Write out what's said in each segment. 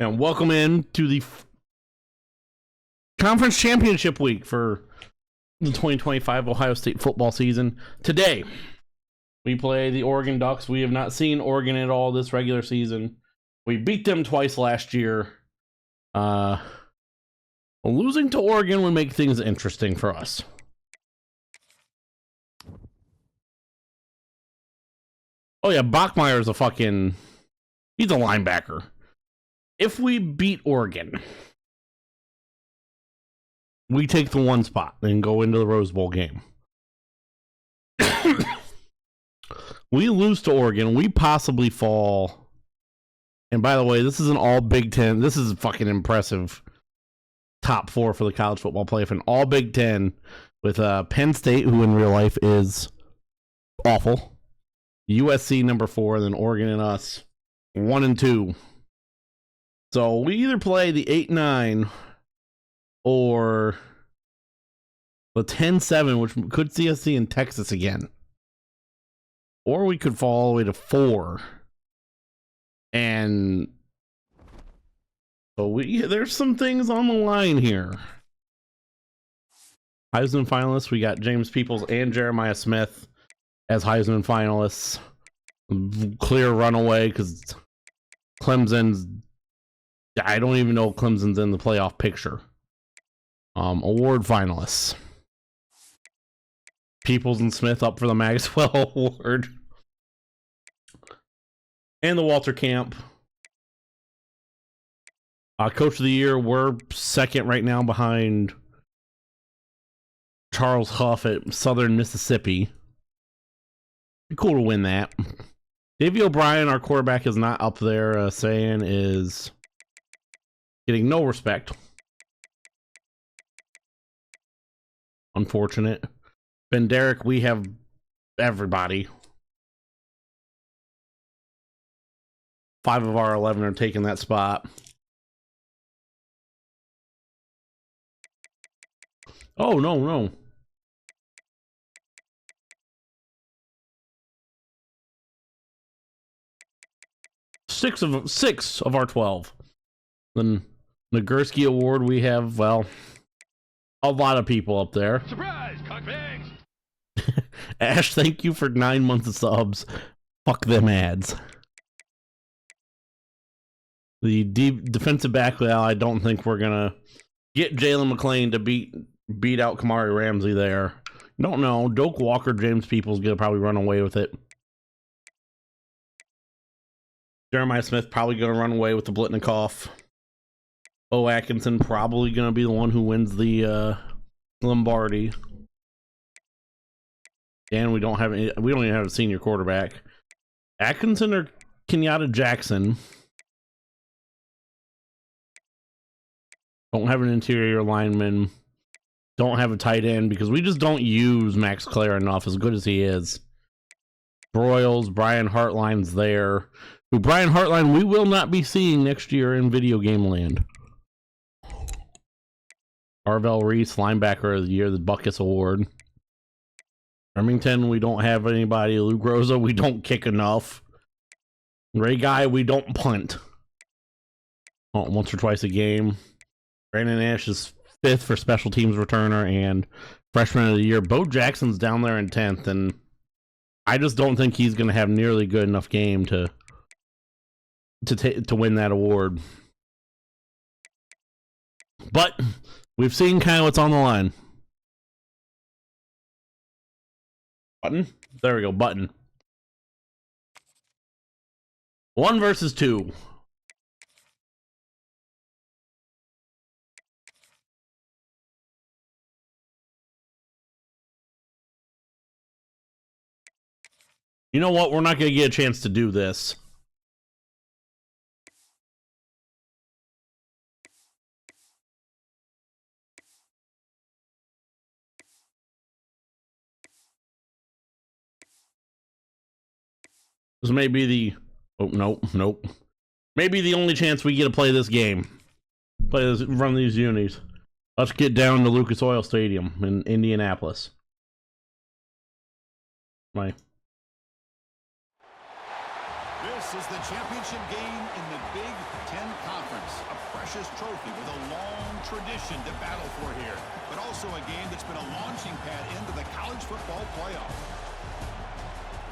And welcome in to the conference championship week for the 2025 Ohio State football season. Today, we play the Oregon Ducks. We have not seen Oregon at all this regular season. We beat them twice last year. Losing to Oregon would make things interesting for us. Oh yeah, Bachmeier's he's a linebacker. If we beat Oregon, we take the 1 spot and go into the Rose Bowl game. We lose to Oregon, we possibly fall. And by the way, this is an all Big Ten. This is fucking impressive. Top 4 for the college football playoff, an all Big Ten with Penn State, who in real life is awful. USC number 4, then Oregon and us 1 and 2. So we either play the 8-9 or the 10-7, which could see us in Texas again. Or we could fall all the way to 4. And so there's some things on the line here. Heisman finalists, we got James Peoples and Jeremiah Smith as Heisman finalists. Clear runaway because Clemson's, I don't even know if Clemson's in the playoff picture. Award finalists. Peoples and Smith up for the Maxwell Award. And the Walter Camp. Coach of the Year, we're second right now behind Charles Huff at Southern Mississippi. Be cool to win that. Davey O'Brien, our quarterback, is not up there. Saying is getting no respect. Unfortunate. Ben Derrick, we have everybody. 5 of our 11 are taking that spot. Oh, no. 6 of our 12. The Nagurski Award, we have, well, a lot of people up there. Surprise, cockbags! Ash, thank you for 9 months of subs. Fuck them ads. The defensive back, well, I don't think we're gonna get Jalen McClain to beat out Kamari Ramsey there. Don't know. Doak Walker, James Peoples gonna probably run away with it. Jeremiah Smith probably gonna run away with the Blitnikoff. O. Atkinson probably gonna be the one who wins the Lombardi. And we don't even have a senior quarterback. Atkinson or Kenyatta Jackson. Don't have an interior lineman. Don't have a tight end because we just don't use Max Clare enough, as good as he is. Broyles, Brian Hartline's there. Who Brian Hartline we will not be seeing next year in video game land. Arvell Reese, linebacker of the year, the Buckus Award. Remington, we don't have anybody. Lou Groza, we don't kick enough. Ray Guy, we don't punt. Once or twice a game. Brandon Ash is 5th for special teams returner and freshman of the year. Bo Jackson's down there in 10th, and I just don't think he's going to have nearly good enough game to win that award. But we've seen kind of what's on the line. Button? There we go, button. 1 versus 2. You know what? We're not going to get a chance to do this. This may be the... Oh, nope. Maybe the only chance we get to play this game. Run these unis. Let's get down to Lucas Oil Stadium in Indianapolis. This is the championship game in the Big Ten Conference. A precious trophy with a long tradition to battle for here, but also a game that's been a launching pad into the college football playoff.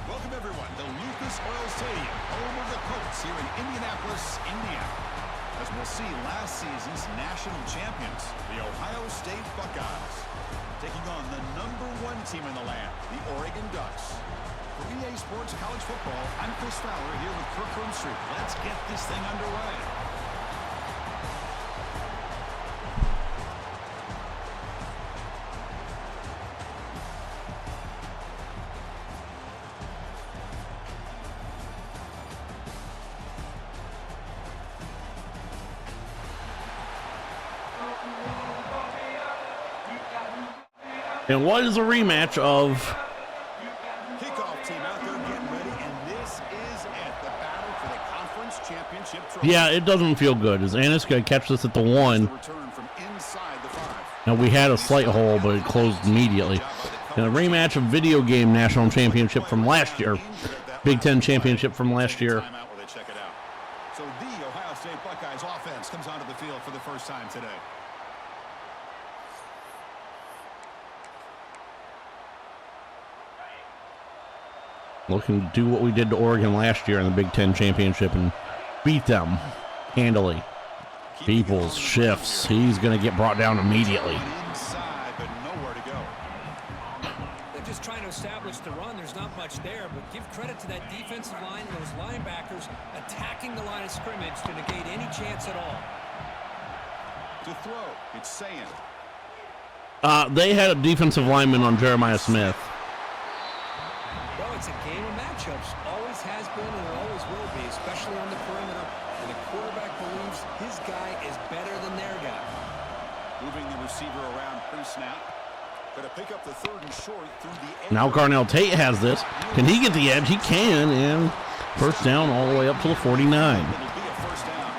Welcome, everyone, to Lucas Oil Stadium, home of the Colts here in Indianapolis, Indiana. As we'll see, last season's national champions, the Ohio State Buckeyes, taking on the #1 team in the land, the Oregon Ducks. For EA Sports College Football, I'm Chris Fowler here with Kirk Herbstreit. Let's get this thing underway. And what is a rematch of? Kickoff team out there getting ready, and this is it, the battle for the conference championship trophy. Yeah, it doesn't feel good. Is Annis going to catch this at the 1? Return from inside the 5. Now, we had a slight hole, but it closed immediately. And a rematch of video game national championship from last year. Big Ten championship from last year. So the Ohio State Buckeyes offense comes onto the field for the first time today. Looking to do what we did to Oregon last year in the Big Ten championship and beat them handily. Peoples shifts. He's going to get brought down immediately. Inside, but nowhere to go. They're just trying to establish the run. There's not much there, but give credit to that defensive line and those linebackers attacking the line of scrimmage to negate any chance at all. To throw, it's Sayin. They had a defensive lineman on Jeremiah Smith. Well, it's a game of matchups. Always has been and it always will be, especially on the perimeter. And the quarterback believes his guy is better than their guy. Moving the receiver around pre-snap. Going to pick up the 3rd and short through the end. Now Garnell Tate has this. Can he get the edge? He can, and first down all the way up to the 49. It'll be a first down.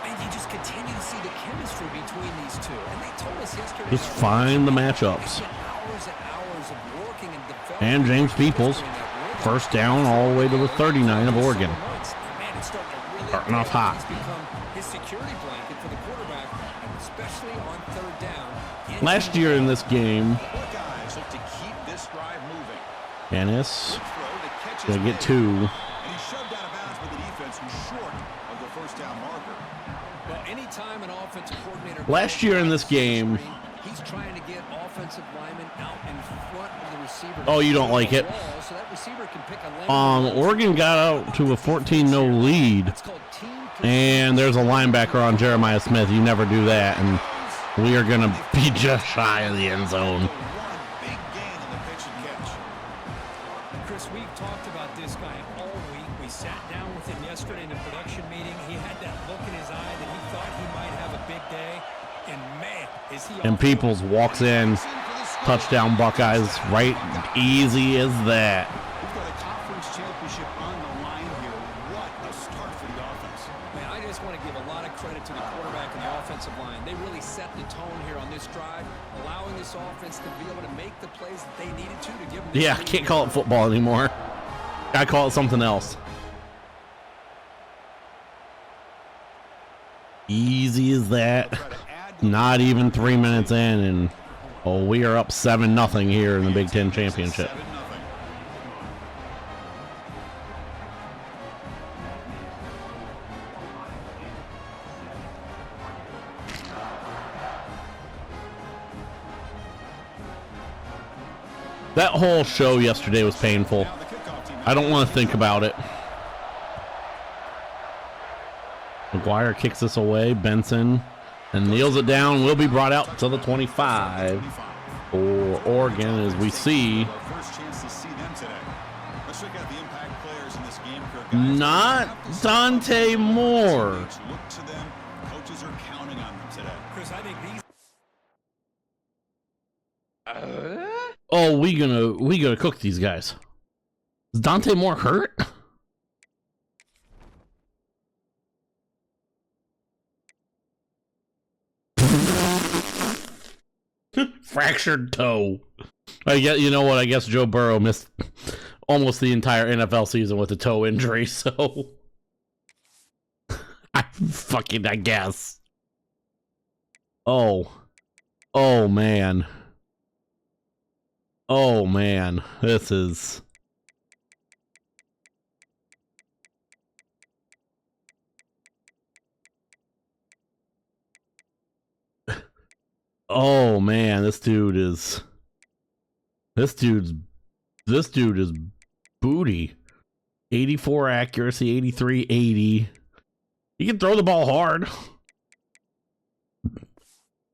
And you just continue to see the chemistry between these two. And they told us yesterday. Just find the matchups. Hours and hours of working and developing. And James Peoples, first down all the way to the 39 of Oregon. Starting off hot. He's become his security blanket for the quarterback, and especially on 3rd down. Last year in this game, Buckeyes look to keep this drive moving. Ennis Throw that catches going to get mid. 2. And he's shoved out of bounds by the defense who's short of the first down marker. Well, anytime an offensive coordinator Last year in this game, he's trying to get offensive linemen out in front of the receiver. Oh, you don't like it? So that receiver can pick a Oregon got out to a 14-0 lead, It's called team and there's a linebacker on Jeremiah Smith. You never do that, and we are going to be just shy of the end zone. One big gain on the pitch and catch. Chris, we've talked about this guy all week. We sat down with him yesterday in the production meeting. He had that look in his eye that he thought he might have a big day. And man, is he And Peoples walks in, touchdown Buckeyes, right easy as that. We've got a conference championship on the line here. What a start for the offense. Man, I just want to give a lot of credit to the quarterback and the offensive line. They really set the tone here on this drive, allowing this offense to be able to make the plays that they needed to give them. Yeah, can't call it football anymore. Gotta call it something else. Easy as that. Not even 3 minutes in, and we are up 7-0 here in the Big Ten championship. 7-0. That whole show yesterday was painful. Now the kickoff team. I don't want to think about it. McGuire kicks this away. Benson and kneels it down. Will be brought out to the 25 for Oregon, as we see. First chance to see them today. Let's check out the impact players in this game. Guys, Not Dante Moore. look to them. Coaches are counting on them today. Chris, I think these. Oh, we gonna cook these guys. Is Dante Moore hurt? Fractured toe. I guess, you know what? I guess Joe Burrow missed almost the entire NFL season with a toe injury, so I guess. Oh man. Oh man, this is. Oh man, this dude is booty. 84 accuracy, 83, 80. He can throw the ball hard.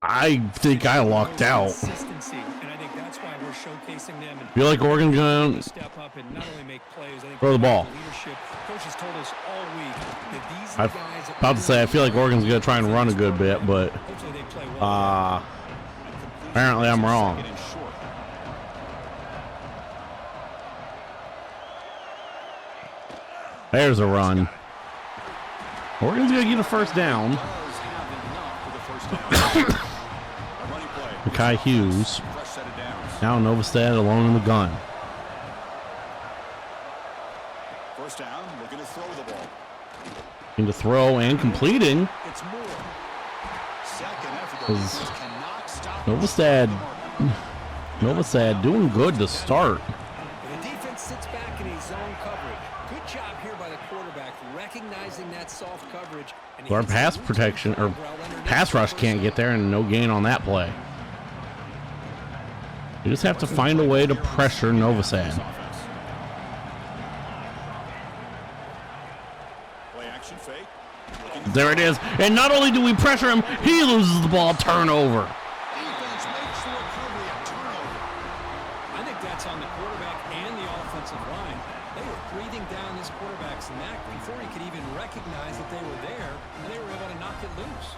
I think I lucked out. Consistency, and I think that's why we're showcasing them. And Feel like Oregon's gonna step up and not only make plays, I think throw the ball. Leadership. Coaches told us all week that these I'm guys about to say I feel like Oregon's gonna try and run a good bit, but hopefully they play well. apparently I'm wrong. There's a run. Oregon's gonna get a first down. Makai Hughes. Now Novostad alone in the gun. First down, looking to throw the ball. Looking to throw and completing. It's more. Second effort. Was Cannot stop Novostad doing good to start. The defense sits back in a zone coverage. Good job here by the quarterback, recognizing that soft coverage. And Our pass protection or pass rush can't get there, and no gain on that play. You just have to find a way to pressure Novostad. Play action fake. There it is. And not only do we pressure him, he loses the ball. Turnover. Defense makes the recovery a turnover. I think that's on the quarterback and the offensive line. They were breathing down this quarterback's neck before he could even recognize that they were there, and they were able to knock it loose.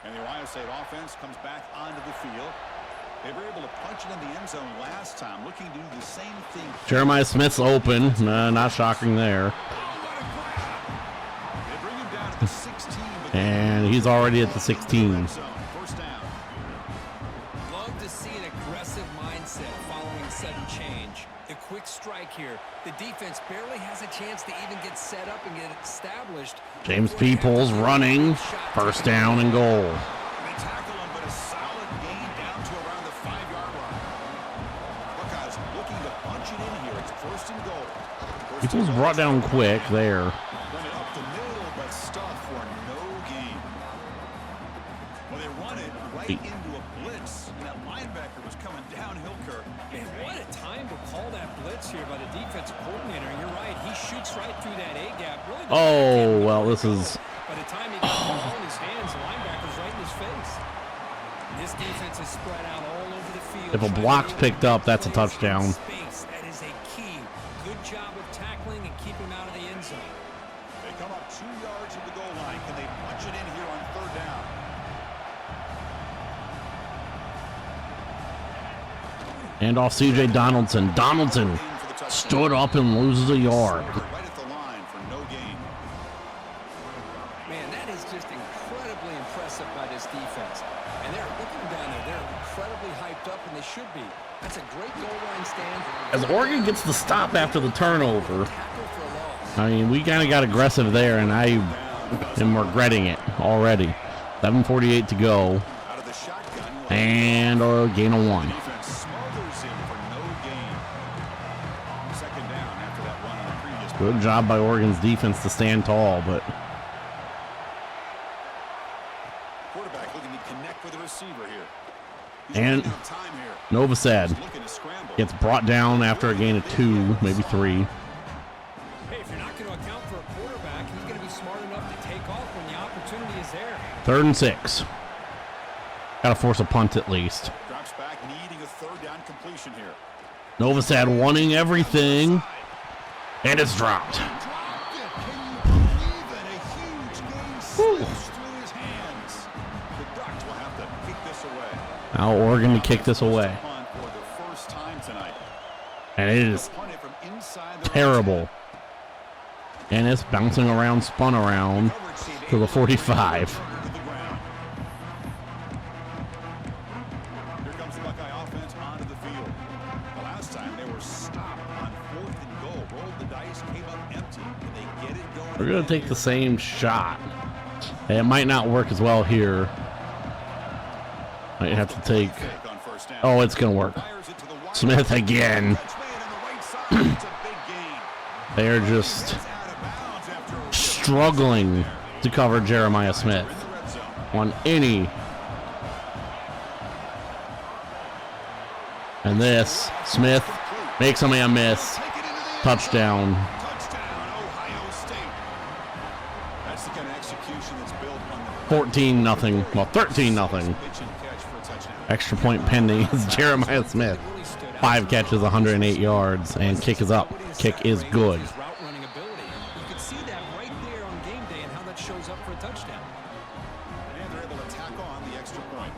And the Ohio State offense comes back onto the field. They were able to punch it in the end zone last time, looking to do the same thing. Jeremiah Smith's open. Not shocking there. They bring him down to the 16. And he's already at the 16. First down. Love to see an aggressive mindset following sudden change. The quick strike here. The defense barely has a chance to even get set up and get established. James Peoples running. First down and goal. They tackle him, but a solid gain down to around the 5-yard line. Buckeyes looking to punch it in here. It's first and goal. Peoples brought down quick there. Run it up the middle, but stuffed for no gain. Well, they run it right into a blitz, and that linebacker was coming downhill, Kirk. Man, what a time to call that blitz here by the defensive coordinator. You're right. He shoots right through that A-gap. Really Oh, well, this is... by the time he got the ball in his hands, the linebacker's right in his face. This defense is spread out all over the field. If a block's picked up, that's a touchdown. Space. That is a key. Good job of tackling and keeping him out of the end zone. They come up 2 yards at the goal line. Can they punch it in here on third down? And off C.J. Donaldson. Donaldson stood up and loses a yard. Right at the line for no gain. Man, that is just incredibly impressive by this defense. And they're looking down there. They're incredibly hyped up, and they should be. That's a great goal line stand. As Oregon gets the stop after the turnover, Tackle for a loss. I mean, we kind of got aggressive there, and I am regretting it already. 7:48 to go, Out of the shotgun. and a gain of 1. Defense smothers him for no gain. Second down after that run on the previous. Good job by Oregon's defense to stand tall, but Quarterback looking to connect with the receiver here. He's And- running out of time here. Novostad He's looking to scramble. gets brought down after a gain of 2, maybe 3. Hey, if you're not going to account for a quarterback, he's going to be smart enough to take off when the opportunity is there. 3rd and 6. Got to force a punt at least. Drops back, needing a third down completion here. Novostad wanting everything, and it's dropped. Dropped it. Can you believe it? A huge gain slips through his hands. The Ducks will have to kick this away. Now Oregon to kick this away. Punt for the first time tonight. And it is terrible. Ennis bouncing around, spun around to the 45. Here comes the Buckeye offense onto the field. The last time they were stopped on 4th and goal. Rolled the dice, came up empty. And they get it going. We're going to take the same shot. It might not work as well here. Might have to take... Oh, it's going to work. Smith again. They're just struggling to cover Jeremiah Smith on any. And this, Smith makes a man miss. Touchdown. Ohio State. That's the kind of execution that's built on the 14-0. Well, 13-0. pitch and catch for a touchdown. Extra point pending is Jeremiah Smith. 5 catches, 108 yards, and kick is up. Kick is good. His route running ability. You can see that right there on game day and how that shows up for a touchdown. And they're able to tack on the extra point.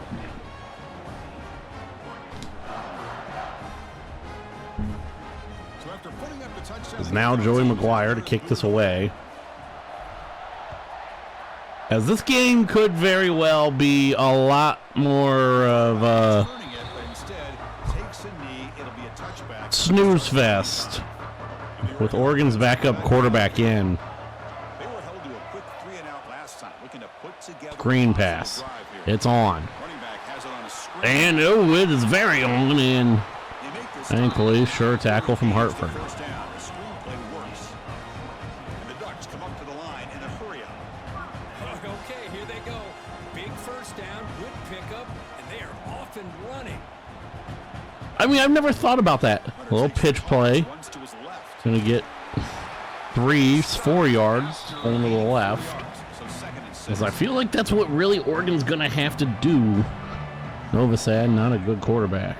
So after putting up the touchdown, It's now Joey McGuire to kick this away. As this game could very well be a lot more of a turning it, but instead takes a knee. It'll be a touchback. snooze fest with Oregon's backup quarterback in. They were held to a quick 3-and-out last time, looking to put together Green a pass. drive here. It's on. Running back has it on a screen. And oh, it is very on in. They make this Thankfully, stop. sure tackle from Hartford. First down. The screenplay works. And the Ducks come up to the line in a hurry-up. Okay, here they go. Big first down, good pickup, and they are off and running. I mean, I've never thought about that. A little pitch play. One's to his left. Gonna get 4 yards going to the left. So 2nd and 6. Because I feel like that's what really Oregon's gonna have to do. Novosad, not a good quarterback.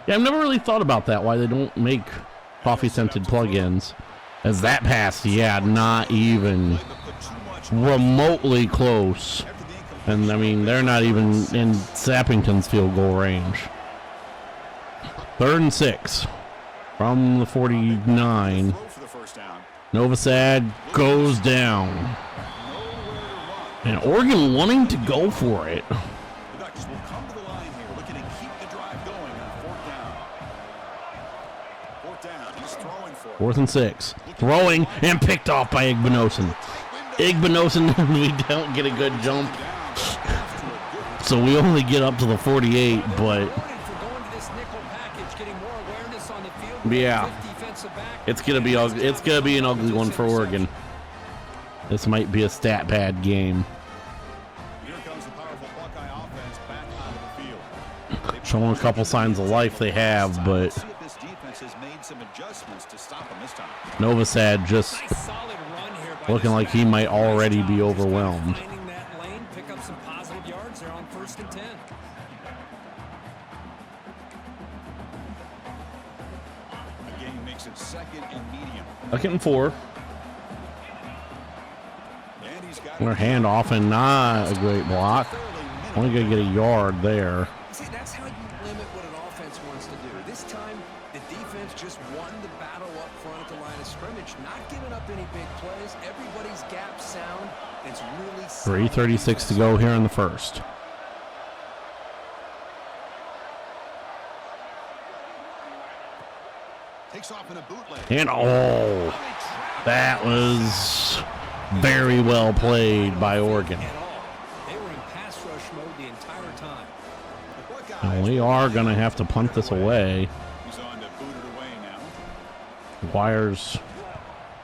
Yeah, I've never really thought about that, why they don't make coffee-scented plugins. As that pass, yeah, not even remotely close. And I mean, they're not even in Sappington's field goal range. 3rd and 6 from the 49. Throw for the first down. Novosad goes down. And Oregon wanting to go for it. The Ducks will come to the line here, looking to keep the drive going on 4th down. 4th down, he's throwing for it. 4th and 6. Throwing and picked off by Igbinosun. Igbinosun, we don't get a good jump. So we only get up to the 48, but yeah, it's gonna be ugly. It's gonna be an ugly one for Oregon. This might be a stat pad game. Here comes the powerful Buckeye offense back onto the field. Showing a couple signs of life they have, but See if this defense has made some adjustments to stop them this time. Novosad just looking like he might already be overwhelmed. Finding that lane, pick up some positive yards. They're on 1st and 10. The game makes it 2nd and medium. 2nd and 4. And he's got Their handoff and not a great block. Only gonna get a yard there. See, that's how you limit what an offense wants to do. This time, the defense just won the battle up front at the line of scrimmage, not giving up any big plays. Everybody's gap sound. It's really 3:36 to go here in the first. takes off in a bootleg. And oh, that was very well played by Oregon. at all. They were in pass rush mode the entire time. The Buckeyes And we are going to have to punt this away. He's on to boot it away now. Wires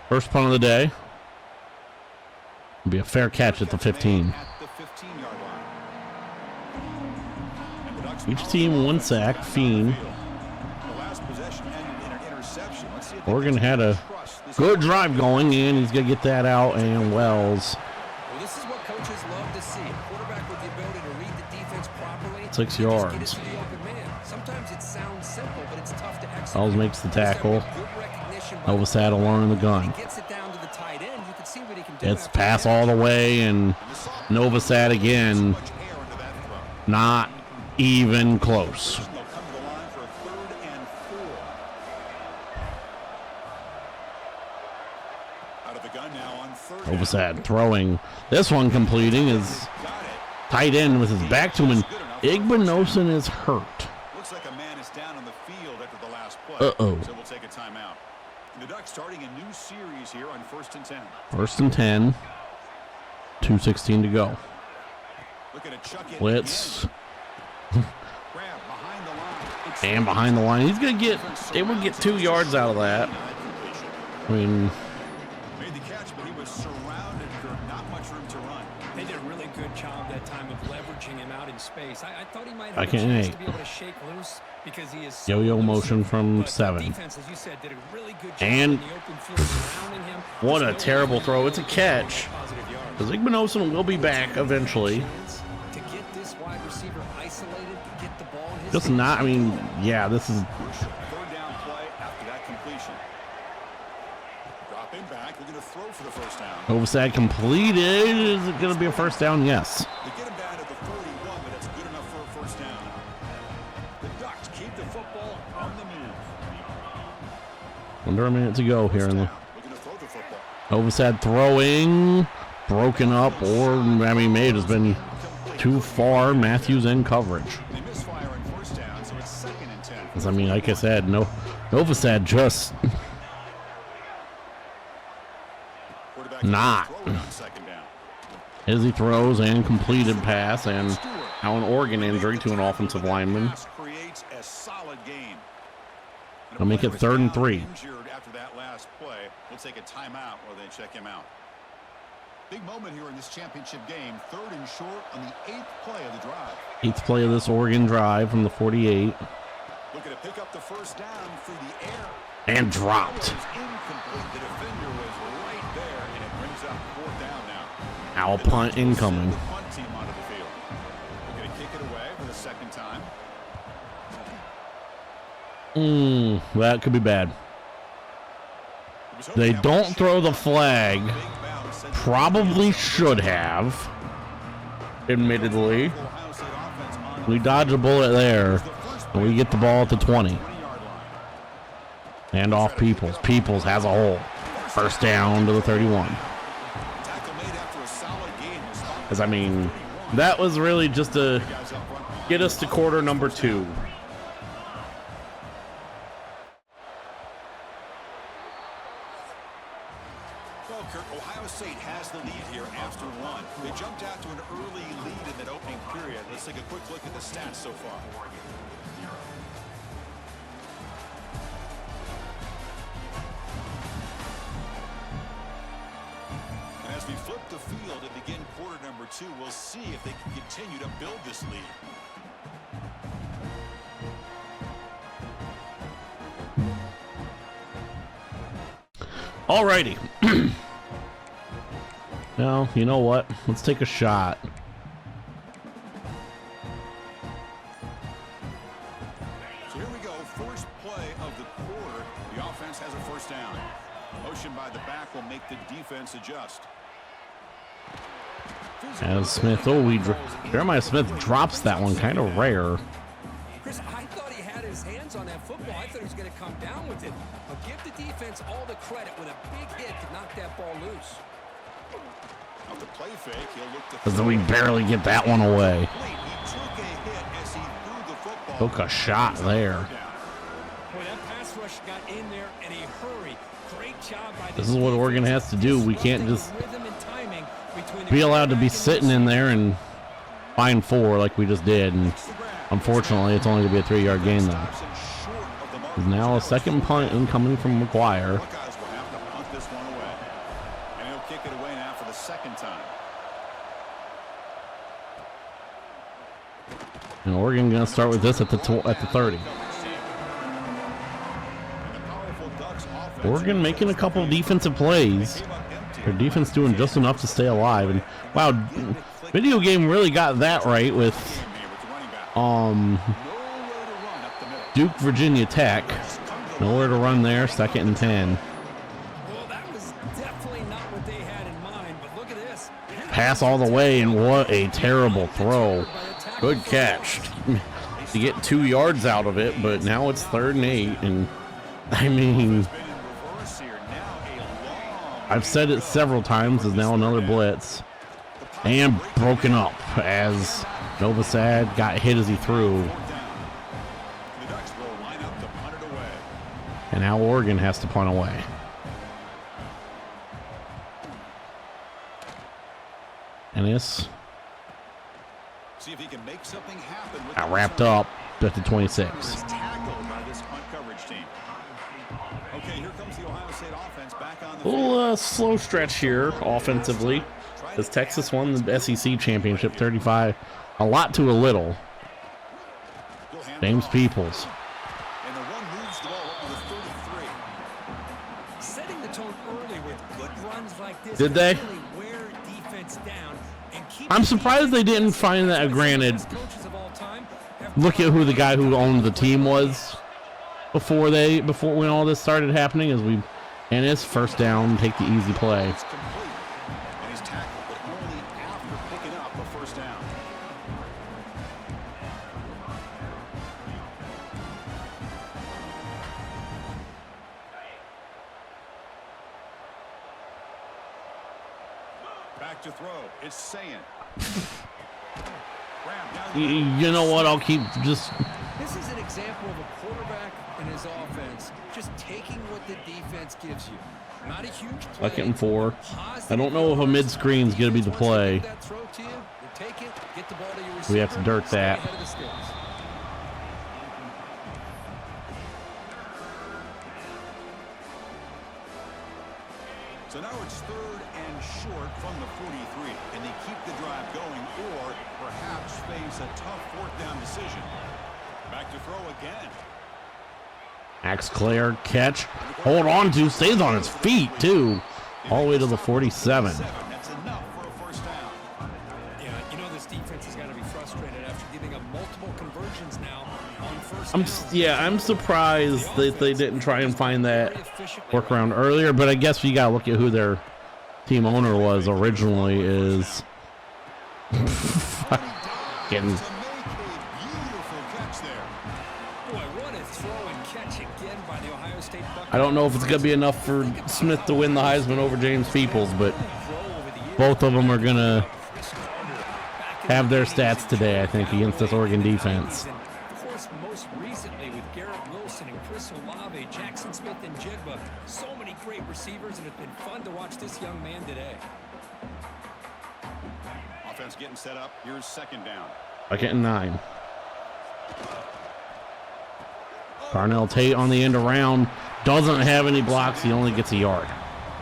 first punt of the day. It'll be a fair catch at the 15. At the 15-yard line. And the Ducks Each team 1 sack. Fiend. The last possession ended in an interception. Let's see if they Oregon can had a trust this good drive going, and he's going to get that out. And Wells, Well, this is what coaches love to see. A quarterback with the ability to read the defense properly. 6 Just yards. get it to the open man. Sometimes it sounds simple, but it's tough to execute. Wells makes the tackle. Good recognition by the Novosad alone in the gun. He gets it down to the tight end. You can see what he can do. It's after pass that. all the way, and Novosad again. much air into that throw. Not even close. They'll come to the line for a 3rd and 4. Out of the gun now on third. Obasad throwing. This one completing is tight end with his back to him, and Igbinosun is hurt. Looks like a man is down on the field after the last play. Uh-oh. So we'll take a timeout. The Ducks starting a new series here on 1st and 10. 1st and 10. 2:16 to go. Looking to chuck it. Blitz. Grab behind the line. And behind the line. He's going to get, they would get 2 yards out of that. I mean, Made the catch, but he was surrounded, Kirk. Not much room to run. They did a really good job that time of leveraging him out in space. I thought he might have I a can't chance hate. to be able to shake loose because he is so Yo-yo elusive. motion from But the 7. defense, as you said, did a really good job And in the open field surrounding him. what a There's no terrible way throw. It's a he catch. positive yards. Because Igbinosun will be back eventually. To get this wide receiver isolated, to get the ball in his Just hands. not, I mean, yeah, this is, Third down play after that completion. Dropping back, looking to throw for the first down. Obasad completed. Is it going to be a first down? Yes. They get him down to the 41, but that's good enough for a first down. The Ducks keep the football on the move. Under a minute to go here in the Looking to throw the football. Obasad throwing, broken up, or I mean, may have been too far. Matthews in coverage. They misfire on first down, so it's 2nd and 10. 'Cause, I mean, like I said, Obasad just Quarterback not. throwing on second down. as he throws and completed pass, and now an Oregon injury to an offensive lineman. Pass creates a solid game. And a They'll make player it was 3rd and now 3. Injured after that last play. We'll take a timeout while they check him out. Big moment here in this championship game. 3rd and short on the 8th play of the drive. 8th play of this Oregon drive from the 48, Looking to pick up the first down through the air. and It dropped. was incomplete. The defender was right there, and it brings up 4th down now. Now The punt Ducks will send incoming. the punt team onto the field. Looking to kick it away for the 2nd time. That could be bad. They don't throw the flag. Probably should have. Admittedly, we dodge a bullet there, and we get the ball at the 20. And off Peoples. Peoples has a hole. First down to the 31. Because, I mean, that was really just to get us to quarter number 2. Well, Kirk, Ohio State has the lead here after 1. They jumped out to an early lead in that opening period. Let's take a quick look at the stats so far. And as we flip the field and begin quarter number 2, we'll see if they can continue to build this lead. Alrighty. Now, you know what? Let's take a shot. So here we go, first play of the quarter. The offense has a first down. Motion by the back will make the defense adjust. As Smith, Jeremiah Smith drops that one, kind of rare. Chris, I thought he had his hands on that football. I thought he was going to come down with it. But give the defense all the credit with a big hit to knock that ball loose. Off the play fake, he'll look to Because we barely get that one away. He took a hit as he threw the football. Took a shot there. Boy, that pass rush got in there in a hurry. Great job by This is what Oregon has to do. We can't just rhythm and timing between the be allowed to be quarterback and sitting in there and find 4 like we just did. And unfortunately, it's only going to be a 3-yard gain, though. Now a second punt incoming from McGuire. Buckeyes will have to punt this one away. And he'll kick it away now for the 2nd time. And Oregon going to start with this at the 30. Oregon making a couple of defensive plays. Their defense doing just enough to stay alive. And wow, video game really got that right with Duke, Virginia Tech. Nowhere to run there, 2nd and 10. Well, that was definitely not what they had in mind, but look at this. Pass all the way, and what a terrible throw. Good catch. You get 2 yards out of it, but now it's 3rd and 8, and I mean, I've said it several times, is now another blitz. And broken up as Novosad got hit as he threw. The Ducks will line up to punt it away. And now Oregon has to punt away. And this See if he can make something happen with got the wrapped return. up at the 26. Is tackled by this punt coverage team. Okay, here comes the Ohio State offense back on the A field. little slow stretch here offensively as Texas won the SEC championship 35. A lot to a little. He'll hand it James off. Peoples. And the run moves the ball up to the 33. Setting the tone early with good runs like this. Did they? can really wear defense down and keep I'm the surprised they didn't defense find that. honest. Granted, Best coaches of all time have look at who the guy who owned the team was before when all this started happening. And his first down, take the easy play. It's complete. And he's tackled, but only after picking up a first down. Back to throw. It's Saying. You know what? I'll keep just. This is an example of a quarterback and his offense just taking what the defense gives you. Not a huge play. 2nd and 4. Positive I don't know if a mid screen's gonna be the yards. Once they play. give that throw to you, you take it, get the ball to your We have to receiver, dirt stay that. ahead of the sticks. So now it's 3rd and short from the 43. Can they keep the drive going or perhaps face a tough 4th down decision? Back to throw again. Max Clare catch. Hold on to. Stays on his feet, too. All the way to the 47. That's enough for a first down. Yeah, you know this defense has got to be frustrated after giving up multiple conversions now on first down. I'm surprised that they didn't try and find that workaround earlier, but I guess you gotta look at who their team owner was originally. Is getting To make a beautiful catch there. Boy, what a throw and catch again by the Ohio State Buckeyes. I don't know if it's gonna be enough for Smith to win the Heisman over James Peoples, but both of them are gonna have their stats today, I think, against this Oregon defense. Of course, most recently with Garrett Wilson and Chris Olave, Jackson Smith and Jigba, so many great receivers, and it's been fun to watch this young man today. Offense getting set up. Here's 2nd down. 2nd and 9. Darnell Tate on the end around. Doesn't have any blocks. He only gets a yard.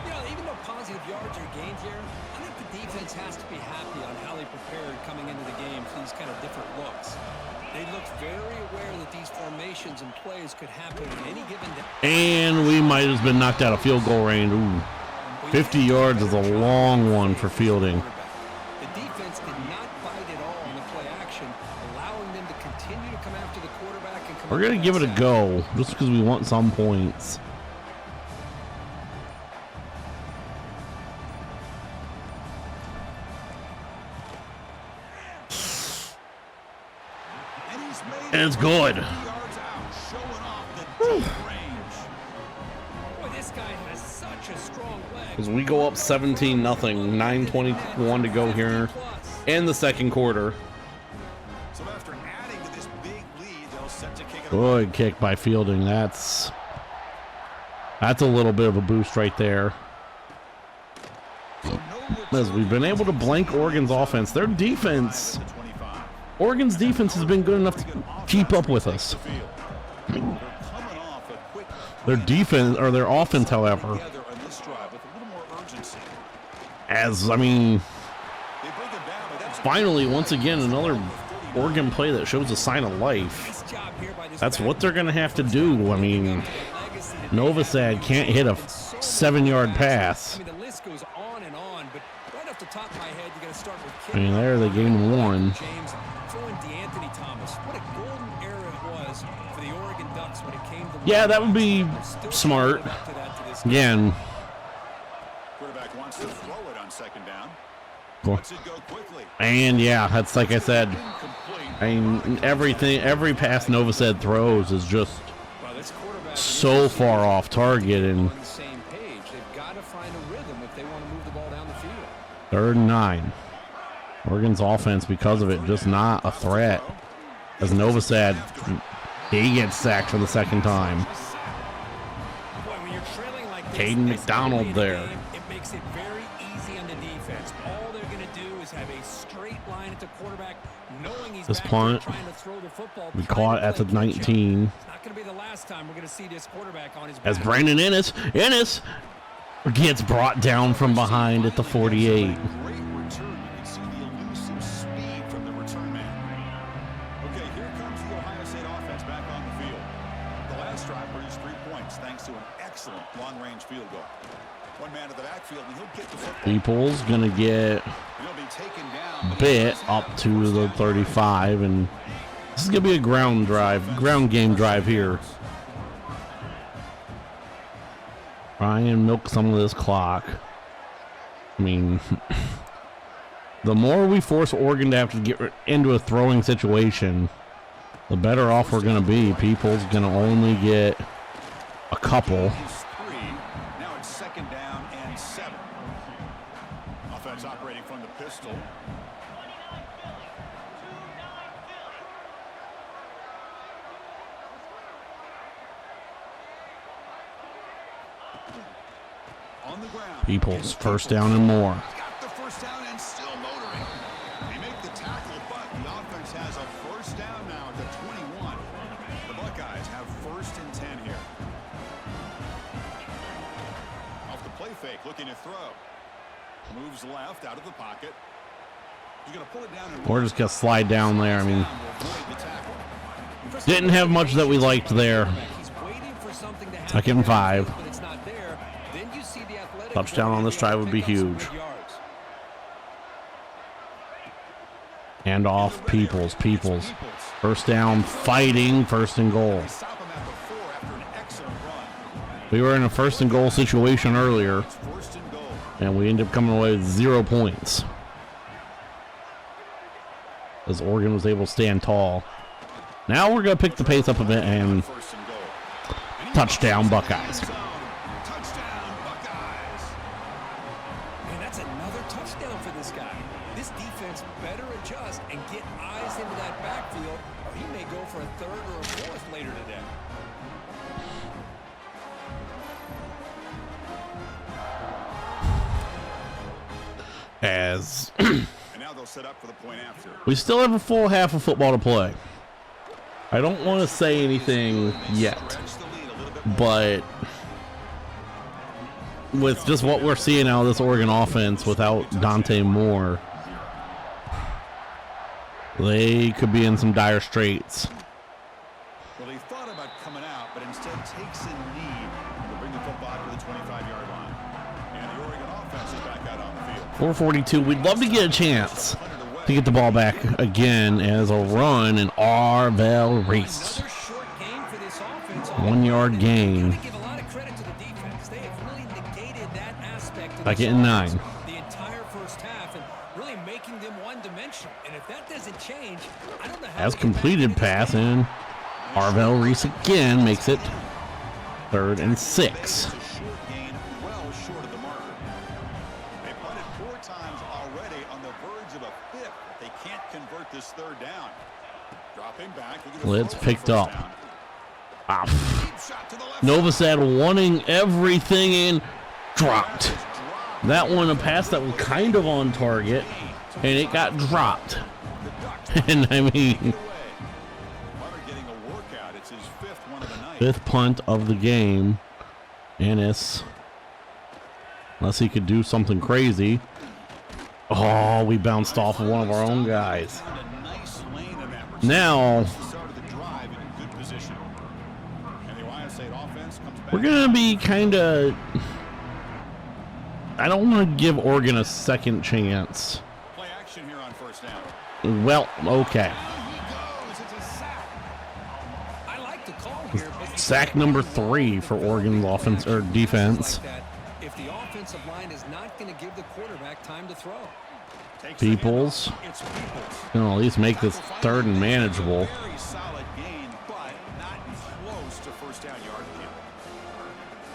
You know, even though positive yards are gained here, I think the defense has to be happy on how they prepared coming into the game for these kind of different looks. They looked very aware that these formations and plays could happen in any given day. And we might have been knocked out of field goal range. Ooh. 50 yards is a long one for fielding. The defense did not bite at all on the play action, allowing them to continue to come after the quarterback and come We're up going to with give it a that sack. go just because we want some points. And he's made And it's it good. 50 yards out, showing off the deep range. Boy, this guy has such a strong leg. As we go up 17-0, 9:21 to go here in the 2nd quarter. So after adding to this big lead, they'll set to kick it Good kick by Fielding. That's a little bit of a boost right there. As we've been able to blank Oregon's offense, their defense, at the 25. Oregon's defense has been good enough to keep up with us. They're coming off a quick Their defense or their offense, however, together on this drive with a little more urgency. as I mean, They bring it down, but that's finally, once again, another Oregon play that shows a sign of life. Nice job here by this That's back. what they're going to have to do. I mean, Legacy that they Novosad can't hit a have. So 7-yard many pass. I mean, the list goes on and on, but right off the top of my head, you got to start with I mean, there they gained one. James, throw in DeAnthony Thomas. What a golden era it was for the Oregon Ducks when it came to. Yeah, that would be They're still smart. trying to get back to that to this game. Again, quarterback wants to throw it on 2nd down. cool. Lets it go quickly. And yeah, that's like I said. Incomplete. I mean, every pass Novosad throws is just Well, this quarterback so far off target, and on the same page. They've got to find a rhythm 3rd and 9. Oregon's offense, because of it, just not a threat. As Novosad, he gets sacked for the 2nd time. Caden McDonald there. It makes it very easy on the defense. All they're going to do is have a straight line at the quarterback, knowing he's This back punt, there trying to throw the football. we caught at the 19. It's not going to be the last time we're going to see this quarterback on his As back. Brandon Ennis gets brought down from behind at the 48. Great return. You can see the elusive speed from the return man. Okay, here comes the Ohio State offense back on the field. The last drive produced 3 points thanks to an excellent long-range field goal. One man to the backfield, and he'll get the football. People's gonna get He'll be taken down. bit up to the 35, and this is gonna be a ground game drive here. Try and milk some of this clock. I mean, the more we force Oregon to have to get into a throwing situation, the better off we're gonna be. People's gonna only get a couple. Now it's 2nd down and 7. Offense operating from the pistol. On the ground. People's 1st down and more. Got the 1st down and still motoring. They make the tackle, but the offense has a 1st down now to 21. The Buckeyes have 1st and 10 here. Off the play fake, looking to throw. Moves left out of the pocket. He's going to pull it down. We're just gonna slide down there. I mean, didn't have much that we liked there. 2nd and 5. Touchdown on this drive would be huge. Hand off Peoples. 1st down, fighting, 1st and goal. We were in a 1st and goal situation earlier, and we ended up coming away with 0 points, as Oregon was able to stand tall. Now we're going to pick the pace up a bit, and touchdown Buckeyes. And that's another touchdown for this guy. This defense better adjust and get eyes into that backfield, or he may go for a 3rd or a 4th later today. As And now they'll set up for the point after. we still have a full half of football to play. I don't want to say anything yet, but with just what we're seeing out of this Oregon offense without Dante Moore, they could be in some dire straits. Well, he thought about coming out, but instead takes a knee to bring the football to the 25-yard line. And the Oregon offense is back out on the field. 4:42. We'd love to get a chance to get the ball back again as a run, and Arvell Reese. Another short gain for this offense. 1-yard gain. Gotta give a lot of credit to the defense. They have really negated that aspect of 2nd this and 9. offense the entire 1st half, and really making them one-dimensional. And if that doesn't change, I don't know how As they get back completed into this pass, game. and Arvell Reese again makes it 3rd and 6. It's a short gain, well short of the marker. They punted 4 times already on the verge of a 5th. They can't convert this 3rd down. Dropping back. Blitz picked up. Ah, Deep shot to the left. Novosad wanting everything in, dropped. That one, a pass that was kind of on target, and it got dropped. And I mean, Mutter getting a workout. It's his 5th one of the night. 5th punt of the game. Ennis, unless he could do something crazy. Oh, we bounced off of one of our own guys. Found a nice lane in that receiver. Now Started the drive in a good position. And the Ohio State offense comes back. we're gonna be kind of. I don't want to give Oregon a second chance. Play action here on 1st down. Well, okay. Down he goes. It's a sack. I like the call here, but Sack number 3 for Oregon's offense or defense. like that, if the offensive line is not going to give the quarterback time to throw. Takes the Peoples. handoff. It's Peoples. Gonna at least make this 3rd and manageable. Very solid gain, but not close to 1st down yard.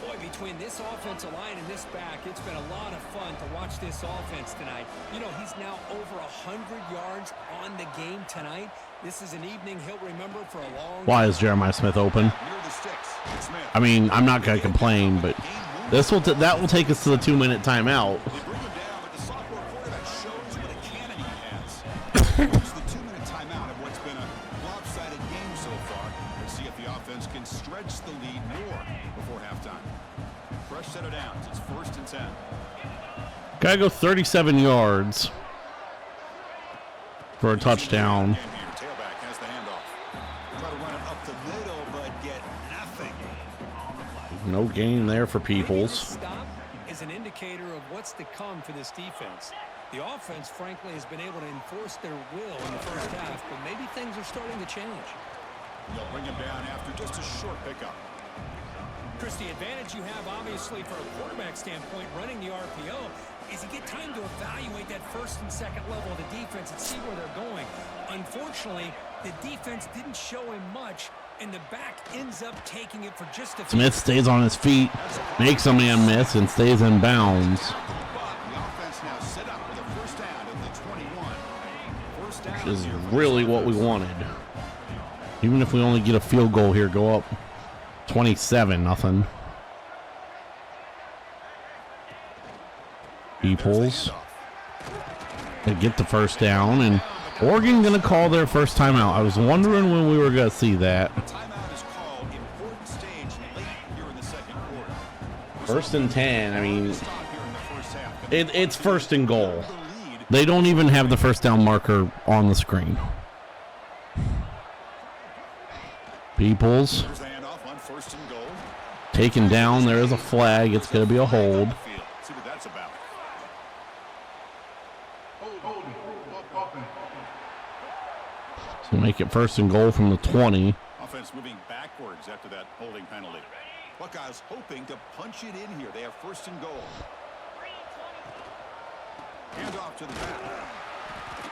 Boy, between this offensive line and this back, it's been a lot of fun to watch this offense tonight. You know, he's now over 100 yards on the game tonight. This is an evening he'll remember for a long time. Why is Jeremiah Smith open? Near the sticks. Smith. I mean, I'm not going to complain, but that will take us to the 2-minute timeout. They bring him down, but the sophomore quarterback shows what a cannon he has. It's the 2-minute timeout of what's been a lopsided game so far. Let's see if the offense can stretch the lead more before halftime. Fresh set of downs. It's 1st and 10. Gotta go 37 yards for a touchdown. Tailback has the handoff. Try to run it up the middle, but get nothing. No gain there for Maybe Peoples. this stop is an indicator of what's to come for this defense. The offense, frankly, has been able to enforce their will in the first half, but maybe things are starting to change. They'll bring him down after just a short pickup. Chris, the advantage you have, obviously, from a quarterback standpoint, running the RPO, is you get time to evaluate that first and second level of the defense and see where they're going. Unfortunately, the defense didn't show him much, and the back ends up taking it for just a few. Smith stays on his feet, makes a man miss, and stays in bounds. But the offense now set up with a first down at the 21. First down Which is here for the really what we Steelers. wanted. Even if we only get a field goal here, go up 27-0. Peoples. They get the first down, and Oregon going to call their first timeout. I was wondering when we were going to see that. Timeout is called. Important stage late here in the second quarter. 1st and 10. I mean, Stop here in the first half. it's 1st and goal. The lead. They don't even have the first down marker on the screen. Peoples Here's the handoff on 1st and goal. taken down. There is a flag. It's going to be a hold. See what that's about. So make it 1st and goal from the 20. Offense moving backwards after that holding penalty. Buckeyes hoping to punch it in here. They have 1st and goal. Handoff to the back.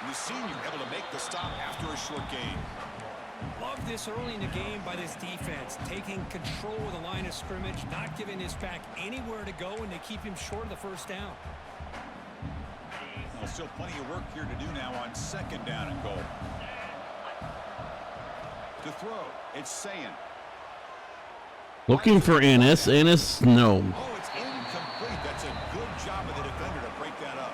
And the senior able to make the stop after a short gain. Love this early in the game by this defense, taking control of the line of scrimmage, not giving his back anywhere to go, and they keep him short of the first down. Well, still plenty of work here to do now on 2nd down and goal. To throw, it's Sayin. Looking for Ennis. Ennis, no. Oh, it's incomplete. That's a good job of the defender to break that up.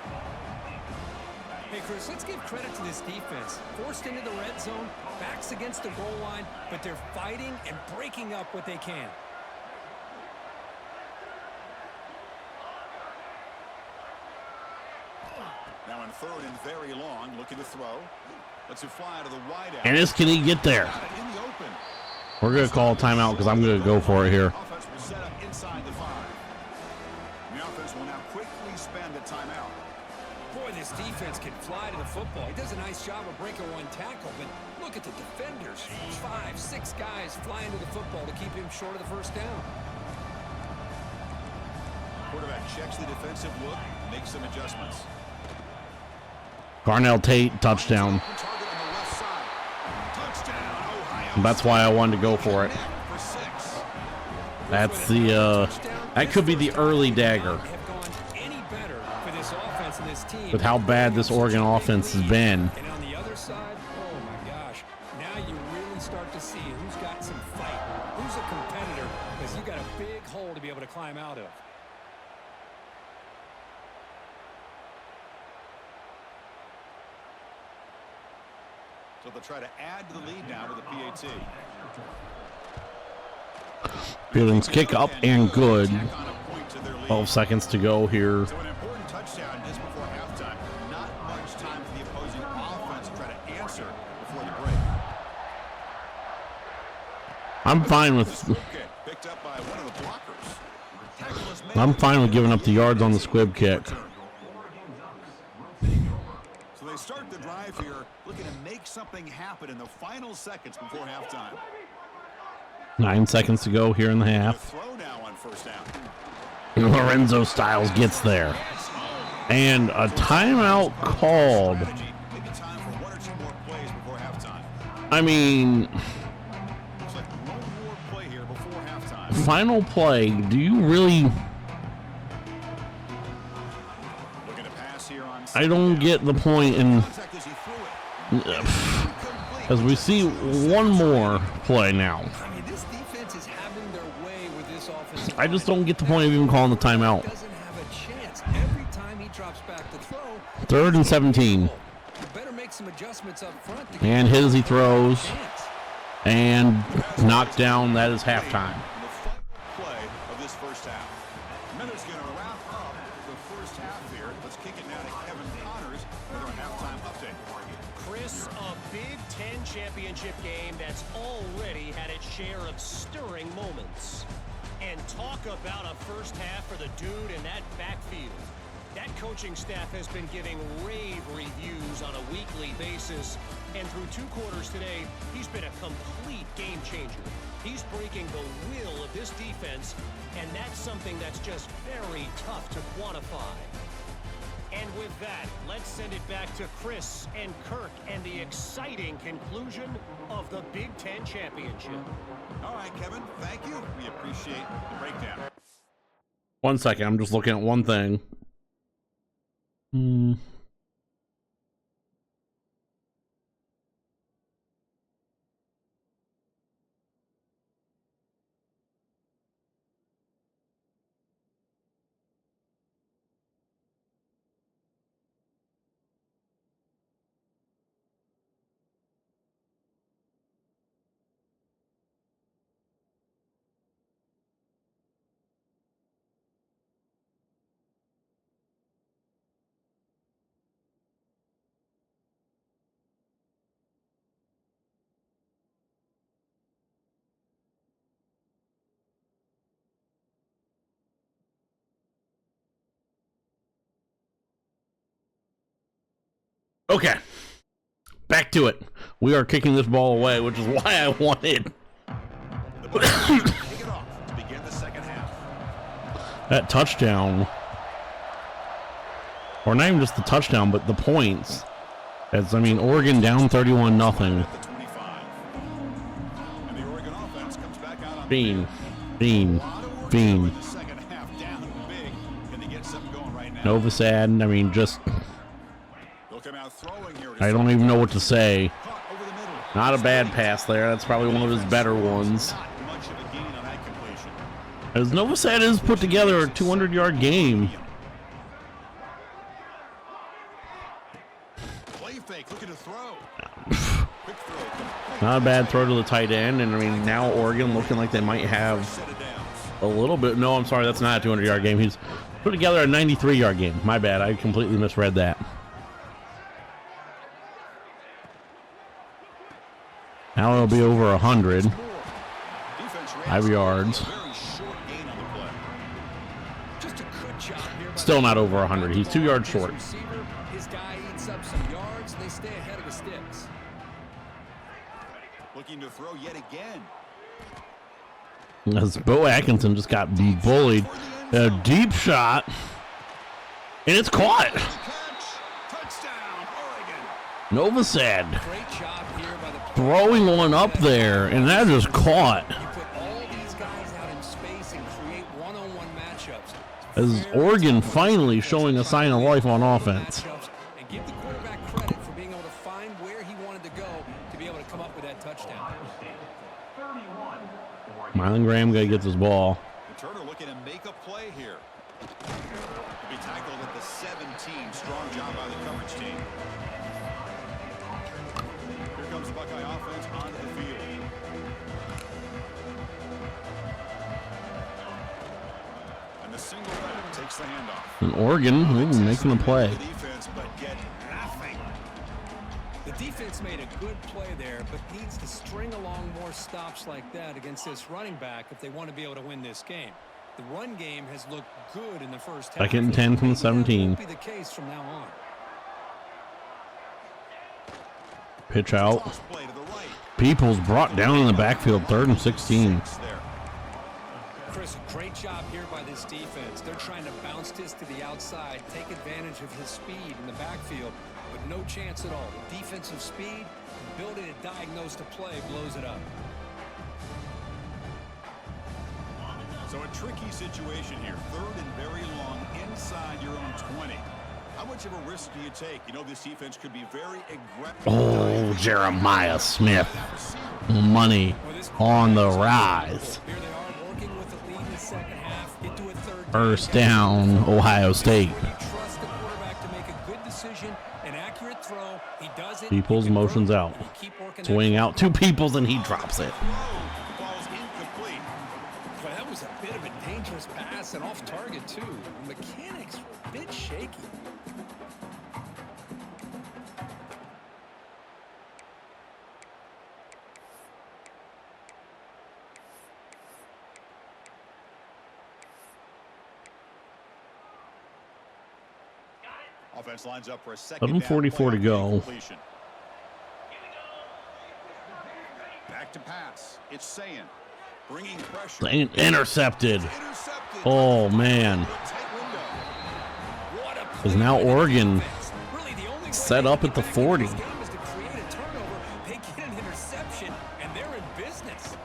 Hey, Chris, let's give credit to this defense. Forced into the red zone, backs against the goal line, but they're fighting and breaking up what they can. Now on 3rd and very long, looking to throw. Lets it fly to the wide out. Ennis, can he get there? Got it in the open. We're going to call a timeout because I'm going to go for it here. Offense will set up inside the 5. The offense will now quickly spend a timeout. Boy, this defense can fly to the football. He does a nice job of breaking one tackle, but look at the defenders. 5, 6 guys flying to the football to keep him short of the first down. Quarterback checks the defensive look, makes some adjustments. Garnell Tate, touchdown. Target on the left side. Touchdown, Ohio. That's why I wanted to go for it. For 6. That's the, that could be the early dagger Have gone any better for this offense and this team. with how bad this Oregon offense has been. And on the other side, oh my gosh, now you really start to see who's got some fight, who's a competitor, because you got a big hole to be able to climb out of. So they'll try to add to the lead now with the PAT. Fielding's kick up and good. Tack on a point to their lead. 12 seconds to go here. So an important touchdown just before halftime. Not much time for the opposing offense to try to answer before the break. I'm fine with Squib kick picked up by one of the blockers. Tackle is made. I'm fine with giving up the yards on the squib kick. So they start the drive here, looking to make something happen in the final seconds before halftime. 9 seconds to go here in the The half. throw now on 1st down. Lorenzo Styles gets there. And a timeout called. Strategy. Maybe time for 1 or 2 more plays before halftime. I mean, Looks like one more play here before halftime. final play, do you really... Looking to pass here on I don't get the point in... contact as he threw it. As we see one more play now. I mean, this defense is having their way with this offensive I just line. don't get the point of even calling the timeout. Doesn't have a chance. Every time he drops back to throw, 3rd and 17. you better make some adjustments up front to And hit as he throws. chance. And knocked down. That is halftime. The final play of this first half. Minutes going to wrap up the first half here. Let's kick it now to Kevin Connors with our halftime update. Chris, a Big Ten championship game that's already had its share of stirring moments. And talk about a first half for the dude in that backfield. That coaching staff has been giving rave reviews on a weekly basis. And through 2 quarters today, he's been a complete game changer. He's breaking the will of this defense, and that's something that's just very tough to quantify. And with that, let's send it back to Chris and Kirk and the exciting conclusion of the Big Ten Championship. All right, Kevin, thank you. We appreciate the breakdown. 1 second. I'm just looking at one thing. Okay. Back to it. We are kicking this ball away, which is why I wanted The Buckeyes kick it off to begin the second half. that touchdown. Or not even just the touchdown, but the points. As I mean, Oregon down 31-0. At the 25. And the Oregon offense comes back out on Bean. in the second half, down big. Can they get something going right now? Novosad, I mean, just, They'll come out throwing here to I don't even know what to say. Caught over the middle. Not a bad pass there. That's probably one of his better ones. Not much of a gain on that completion. As Novosad has put together a 200-yard game. Play fake, looking to throw. Quick throw. complete. Not a bad throw to the tight end. And I mean, now Oregon looking like they might have Set it down. a little bit. No, I'm sorry. That's not a 200-yard game. He's put together a 93-yard game. My bad. I completely misread that. Now it'll be over 100. Defense 5 yards. very short gain on the play. Just a good job here by Still the not over 100. He's 2 yards short. receiver. His guy eats up some yards. They stay ahead of the sticks. Looking to throw yet again. As Bo Atkinson just got bullied. A deep shot. And it's caught. Catch. Touchdown, Oregon. Novosad Great job here by the throwing one up there. And that is caught. You put all these guys out in space and create one-on-one matchups. As Oregon finally showing a sign of life on offense. Matchups, and give the quarterback credit for being able to find where he wanted to go to be able to come up with that touchdown. Mylan Graham gotta get this ball. And Turner looking to make a play here. To be tackled at the 17. Strong job by the coverage team. Here comes the Buckeye offense onto the field. And the single leg takes the handoff. And Oregon making the play. The defense, but get nothing. The defense made a good play there, but needs to string along more stops like that against this running back if they want to be able to win this game. The run game has looked good in the first half. Second and 10 from the 17. That won't be the case from now on. Pitch out. Toss play to the right. Peoples brought down in the backfield. 3rd and 16. There. Chris, great job here by this defense. They're trying to bounce this to the outside, take advantage of his speed in the backfield, but no chance at all. The defensive speed, ability to diagnose the play, blows it up. So a tricky situation here. 3rd and very long inside your own 20. How much of a risk do you take? You know, this defense could be very aggressive. Oh, Jeremiah Smith. Money on the rise. Here they are working with the lead in the second half. Get to a 3rd First down, Ohio State. Trust the quarterback to make a good decision, an accurate throw. He does it. Peoples motions out. Swing out 2 Peoples and he drops it. Falls incomplete. Well, that was a bit of a dangerous pass and off target too. The mechanics were a bit shaky. Offense lines up for a second 7:44 to go. Back to pass. It's Sayin. Bringing pressure. Intercepted. Intercepted. Oh, man. Tight window. What a Because now Oregon Really, the only way set up at the 40. this game is to create a turnover. They get an interception, and they're in business.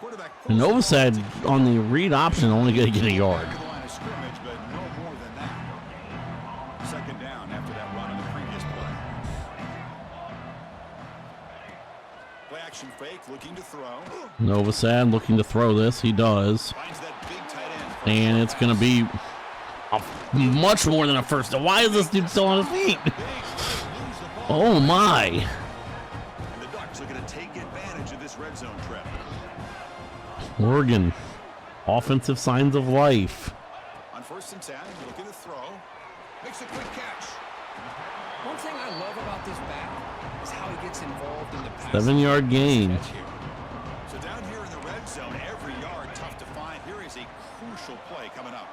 Quarterback And Novosad on the read option only going to get a yard. the line of scrimmage, but no more than that. Second down after that run on the previous play. Play action fake, looking to throw. Novosad looking to throw this. He does. Finds that big tight end. And it's going to be much more than a first down. Why is this dude still on his feet? Oh, my. And the Ducks are going to take advantage of this red zone trip. Oregon, offensive signs of life. On 1st and 10, looking to throw. Makes a quick catch. One thing I love about this back is how he gets involved in the pass. 7-yard gain. So down here in the red zone, every yard tough to find. Here is a crucial play coming up.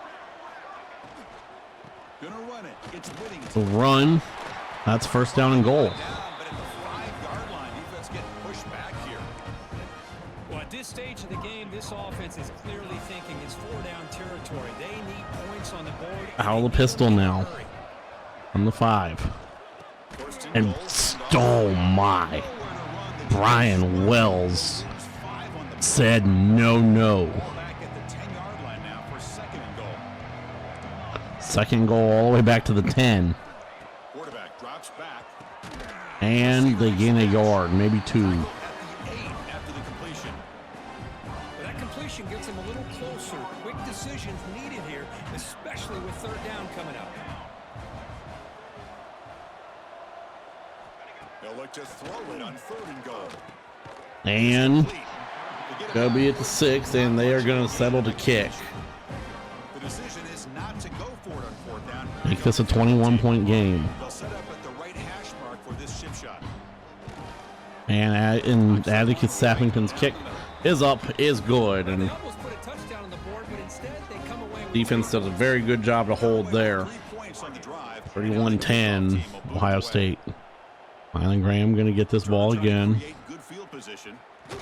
Gonna run it. It's winning. The run. That's first down and goal. Down, but at the 5-yard line, defense getting pushed back here. Well, at this stage of the game, this offense is clearly thinking it's 4-down territory. They need points on the board. Out of the pistol now. From the 5. First And goal. oh my. Brian Wells said no. Back at the 10-yard line now for 2nd and goal. Second goal all the way back to the 10. Quarterback drops back. And they gain a yard, maybe 2. At the 8 after the completion. Well, that completion gets him a little closer. Quick decisions needed here, especially with 3rd down coming up. They'll look to throw it on 3rd and goal. And Complete. They get it they'll out. be at the 6, and they are going to settle to kick. The decision is not to go for it on 4th down. Make this a 21-point game. They'll set up at the right hash mark for this chip shot. And Atticus Sappington's kick is up, is good, and They almost put a touchdown on the board, but instead they come away with defense does a very good job to hold there. 3 points on the drive. 31-10, Ohio State. Mylan Graham going to get this ball again. Create good field position. To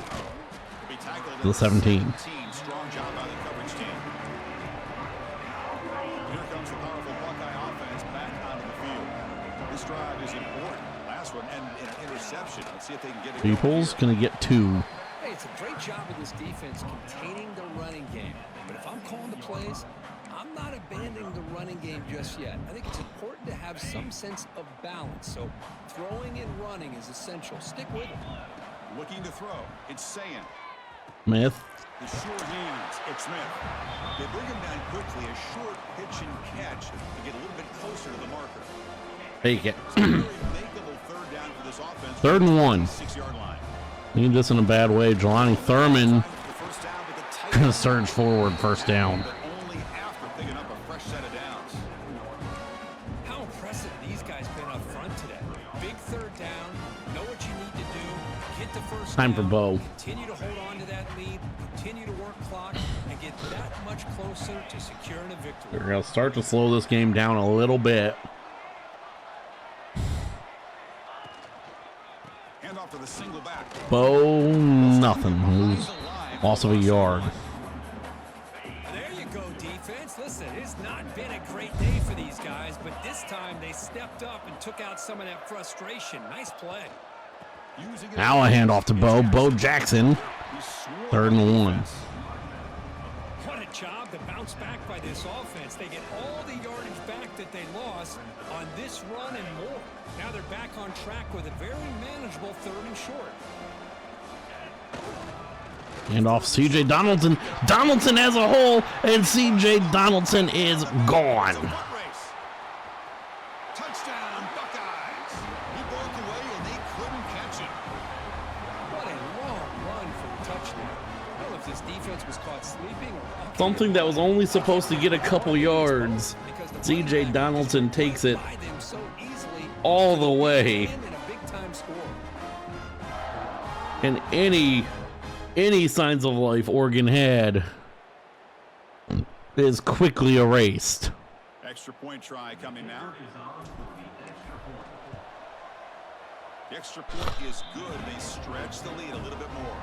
be tackled To the 17. Strong job by the coverage team. Here comes the powerful Buckeye offense back onto the field. This drive is important. Last one and an interception. Let's see if they can get it. Peoples going to get 2. Hey, it's a great job of this defense containing the running game. But if I'm calling the plays, I'm not abandoning the running game just yet. I think it's important to have some sense of balance. So throwing and running is essential. Stick with it. Looking to throw. It's Sayin. Smith. The short hands. It's Smith. They bring him down quickly. A short pitch and catch to get a little bit closer to the marker. Take it. Very makeable 3rd down for this offense. 3rd and 1. 6-yard line. Need this in a bad way. Jelani Thurman The first down, but the tight going to end surge forward, first down. but only after picking up a fresh set of downs. How impressive have these guys been up front today? Big 3rd down. Know what you need to do. Get the first Time for down, Bo. Continue to hold on to that lead. Continue to work clock and get that much closer to securing a victory. We're going to start to slow this game down a little bit. Hand off to the single back. Bo, nothing. It was loss of a yard. There you go, defense. Listen, it's not been a great day for these guys, but this time they stepped up and took out some of that frustration. Nice play. Using it Now a handoff to Bo. Bo Jackson. He swore 3rd and 1. job to bounce back by this offense. They get all the yardage back that they lost on this run and more. Now they're back on track with a very manageable 3rd and short. And off C.J. Donaldson. Donaldson as a whole, and C.J. Donaldson is gone. Touchdown, Buckeyes. He broke away and they couldn't catch him. What a long run for the touchdown. I don't know if this defense was caught sleeping or Something that was only supposed to get a couple yards. C.J. Donaldson takes it all the way. And any signs of life Oregon had is quickly erased. Extra point try coming now. The extra point is good. They stretch the lead a little bit more.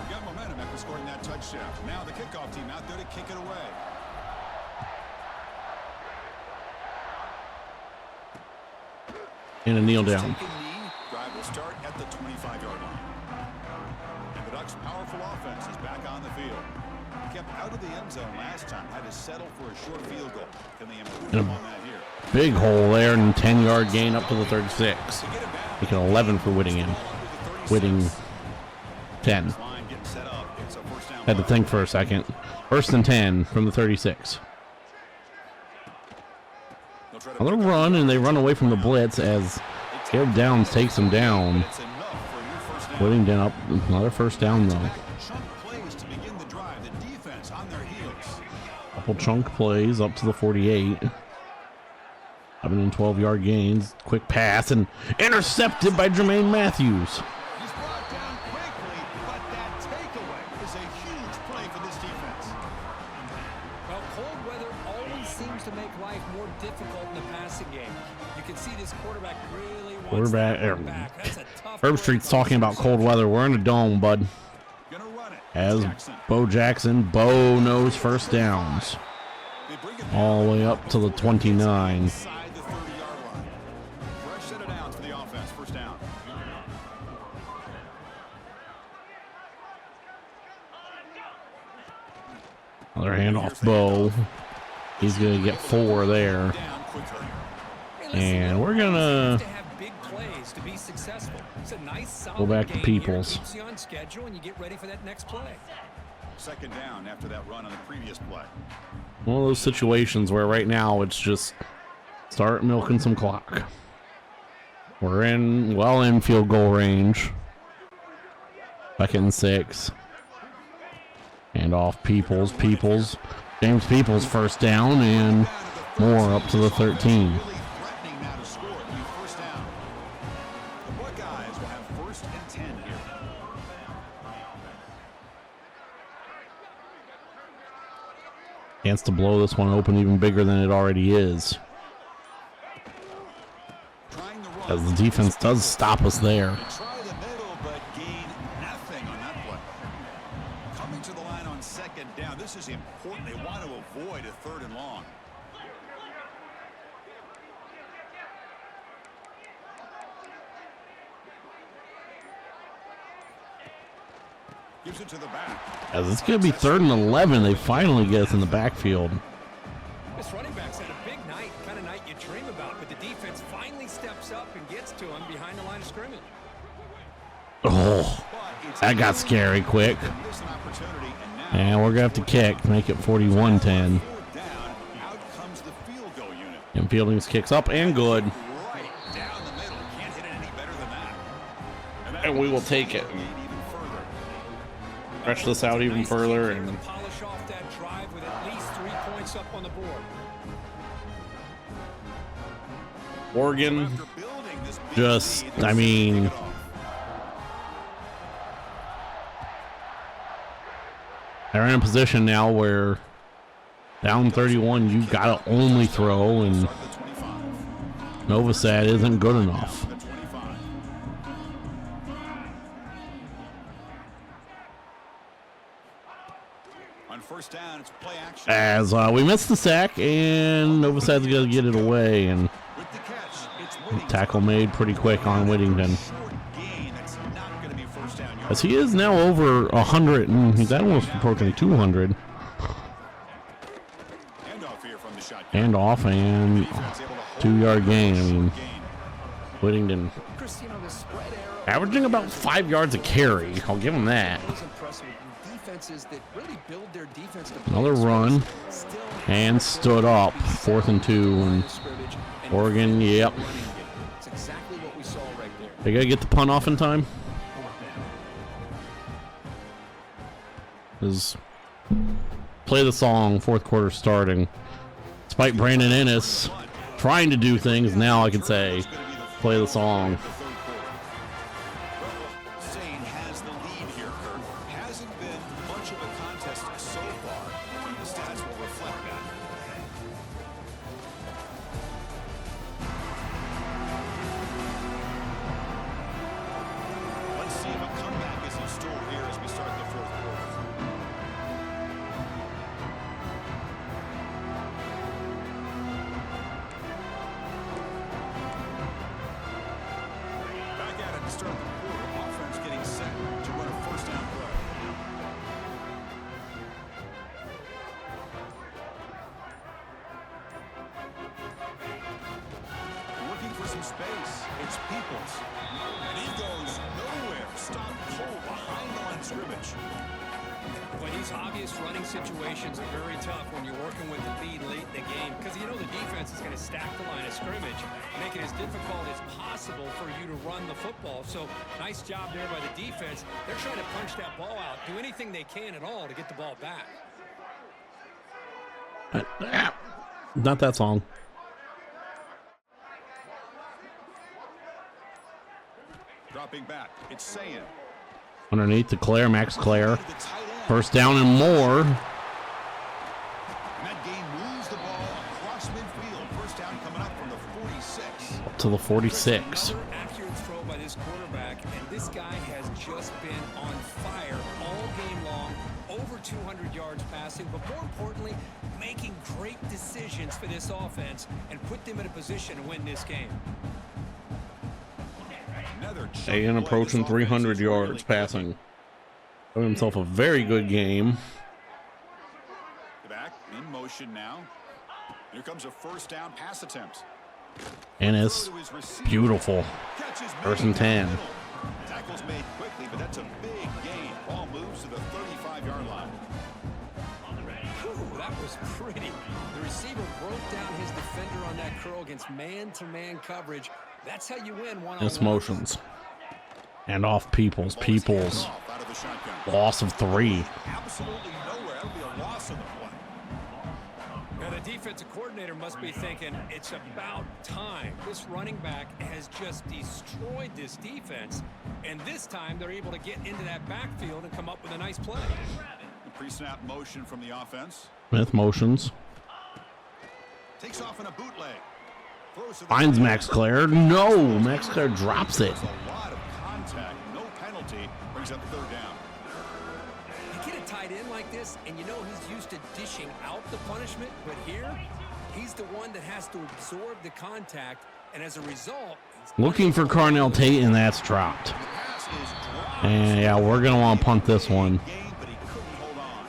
Got momentum after scoring that touchdown. Now the kickoff team out there to kick it away. And a kneel down. Drive will start at the 25-yard line. And the Ducks' powerful offense is back on the field. Kept out of the end zone last time. Had to settle for a short field goal. Can they improve on that here? Big hole there and 10-yard gain up to the 36. Making 11 for Whittingham. Whitting 10. Had to think for a second. 1st and 10 from the 36. Another run, and they run away from the blitz as Caleb Downs takes them down. Whitting down up. Another first down, though. Couple chunk plays up to the 48. 11 and 12-yard gains. Quick pass and intercepted by Jermaine Matthews. He's brought down quickly, but that takeaway is a huge play for this defense. Well, cold weather always seems to make life more difficult in the passing game. You can see this quarterback really wants that back. That's a tough Herb Street's talking about cold weather. We're in a dome, bud. Gonna run it. As Bo Jackson, Bo knows first downs. All the way up to the 29. Inside the 30-yard line. Fresh set of downs for the offense. First down. Another handoff, Bo. He's going to get 4 there. Down quickly. And we're going to have big plays to be successful. It's a nice, go back to Peoples. Keeps you on schedule and you get ready for that next play. Second down after that run on the previous play. One of those situations where right now it's just start milking some clock. We're in field goal range. 2nd and 6. And off Peoples. James Peoples first down and more up to the 13. Really threatening now to score a new first down. The Buckeyes will have 1st and 10 here. Chance to blow this one open even bigger than it already is. Trying the run. As the defense does stop us there. Try the middle, but gain nothing on that play. Coming to the line on 2nd down. This is important. They want to avoid a 3rd and long. Gives it to the back. As it's going to be 3rd and 11, they finally get us in the backfield. This running back's had a big night, kind of night you dream about, but the defense finally steps up and gets to him behind the line of scrimmage. Oh, that got scary quick. And we're going to have to kick, make it 41-10. Out comes the field goal unit. And Fieldings kicks up and good. Right down the middle. Can't hit it any better than that. And we will take it. Stretch this out even further and Polish off that drive with at least 3 points up on the board. Oregon just, I mean, they're in a position now where down 31, you gotta only throw, and Novosad isn't good enough. First down, it's play action. As we missed the sack, and Novosad's going to get it away. And with the catch, it's Tackle made pretty quick on Whittington. Short gain that's not going to be first down yard. As he is now over 100, and he's almost approaching 200. Handoff here from the shotgun. And off, and Defense able to hold 2-yard gain. I short mean, gain. Whittington Chris, you know, the spread arrow averaging about 5 yards a carry. I'll give him that. was impressive. Defenses that really build their defense to play Another this run, way still and have stood up. 4th and 2, and scrimmage and Oregon, yep. running game. It's exactly what we saw right there. They gotta get the punt off in time. Is play the song, 4th quarter starting. Despite Brandon Ennis trying to do things, now I can say play the song. Zane has the lead here, Kurt. Hasn't been much of a contest so far. The stats will reflect that. Let's see if a comeback is in store here as we start the 4th quarter. Back at it to start the quarter. Offense getting set to run a first down play. Looking for some space. It's Peoples. And he goes nowhere. Stop cold behind the line of scrimmage. Well, these obvious running situations are very tough when you're working with the lead late in the game because you know the defense is going to stack the line of scrimmage, make it as difficult as possible for you to run the football. So nice job there by the defense. They're trying to punch that ball out, do anything they can at all to get the ball back. Not that song. Dropping back. It's Sayin. Underneath to Claire, Max Claire. The tight end. First down and more. And that game moves the ball across midfield. First down coming up from the 46. Up to the 46. Another accurate throw by this quarterback, and this guy has just been on fire all game long. Over 200 yards passing, but more importantly, making great decisions for this offense and put them in a position to win this game. Another And approaching 300 yards passing. Having himself a very good game. Back in motion now. Here comes a first down pass attempt. Ennis, beautiful. Catches made 1st and 10. in the middle. Tackles made quickly, but that's a big gain. Ball moves to the 35-yard line. Whew, that was pretty. The receiver broke down his defender on that curl against man-to-man coverage. That's how you win one-on-one. Ennis motions. And off Peoples. Peoples. Off out of the shotgun. Loss of 3. Absolutely nowhere. That'll be a loss on the play. Now, the defensive coordinator must be thinking, it's about time. This running back has just destroyed this defense, and this time they're able to get into that backfield and come up with a nice play. The pre-snap motion from the offense. Smith motions. Takes off in a bootleg. Throws to the Finds tight Max end. Claire. No, Max Claire drops it. There's a lot of contact. No penalty. Brings up 3rd down. You get a tight end like this, and you know he's used to dishing out the punishment, but here, he's the one that has to absorb the contact, and as a result, he's Looking for Carnell Tate, and that's dropped. The pass is dropped. And yeah, we're going to want to punt this one. Game, but he couldn't hold on.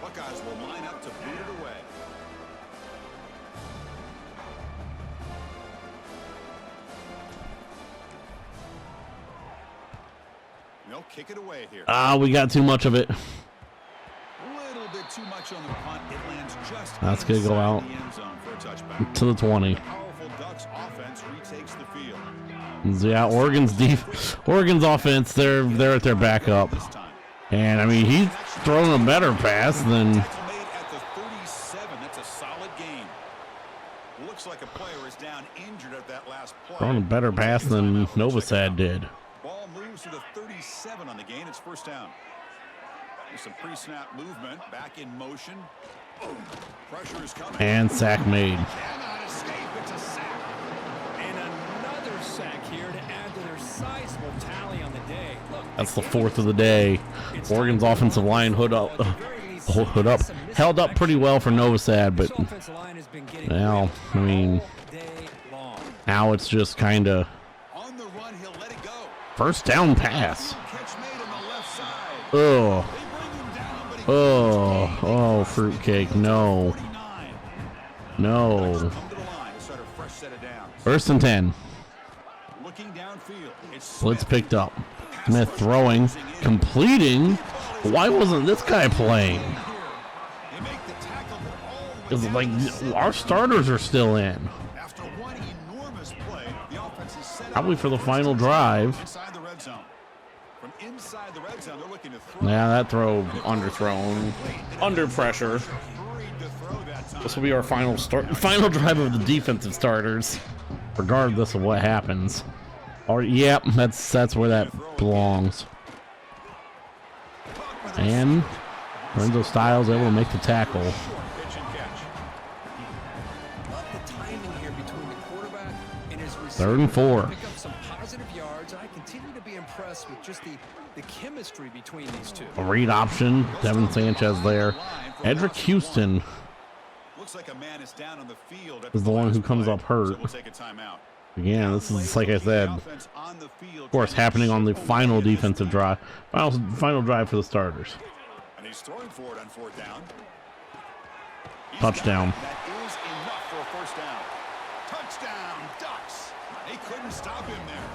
Buckeyes will line up to boot it away. They'll kick it away here. We got too much of it. Little bit too much on the punt. It lands just That's gonna go inside out. the end zone for a touchback. To the 20. Powerful Ducks offense retakes the field. Yeah, Oregon's offense, they're at their backup. This time. And I mean, he's throwing a better pass than Tackle made at the 37. That's a solid game. Looks like a player is down injured at that last play. throwing a better pass than Novosad did. Ball moves to the 37 on the gain. It's first down. There's some pre-snap movement. Back in motion. Pressure is coming. And sack made. Cannot escape. It's a sack. And another sack here to add to their sizable tally on the day. Look, That's the 4th of the day. Oregon's offensive line held up pretty well for Novosad, but this offensive line has been getting now, I mean, all day long. Now it's just kind of On the run, he'll let it go. first down pass. Catch made on the left side. Oh, They bring him down, but he oh, fruitcake. No, 49. no. Come to the line to start a fresh set of downs. First and 10. Looking downfield. It's Blitz Smith. picked up. Smith throwing, completing. Why wasn't this guy playing? They make the tackle all the way It's down like to the 7. our starters are still in. After one enormous play, the offense is set up Probably for the first final and drive. inside the red zone. From inside the red zone, they're looking to throw. Yeah, that throw underthrown. Under pressure. Hurried to throw that time. This will be our final drive of the defensive starters, regardless of what happens. Or yep, that's where that belongs. And Lorenzo Styles able to make the tackle. Pitch and catch. Love the timing here between the quarterback and his receiver. Third and 4. Pick up some positive yards, and I continue to be impressed with just the chemistry between these two. A read option. Devin Sanchez there. Edric Houston Looks like a man is down on the field is the one who comes up hurt. So we'll take a timeout. Again, this is like I said, The offense on the field, of course, happening on the final defensive drive, final drive for the starters. And he's throwing for it on 4th down. He's Touchdown. got it. That is enough for a first down. Touchdown, Ducks. They couldn't stop him there.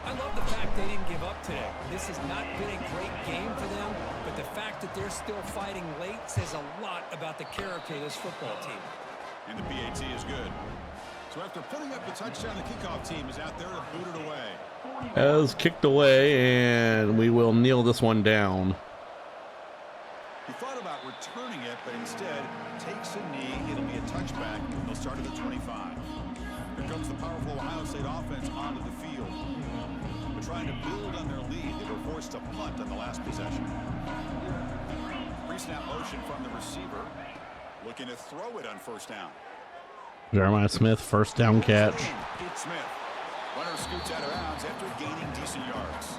I love the fact they didn't give up today. This has not been a great game for them, but the fact that they're still fighting late says a lot about the character of this football team. And the PAT is good. So after putting up the touchdown, the kickoff team is out there to boot it away. As kicked away, and we will kneel this one down. He thought about returning it, but instead takes a knee. It'll be a touchback. They'll start at the 25. Here comes the powerful Ohio State offense onto the field. They're trying to build on their lead. They were forced to punt on the last possession. Pre-snap motion from the receiver. Looking to throw it on first down. Jeremiah Smith, first down catch. It's Smith. Runner scoots out of bounds after gaining decent yards.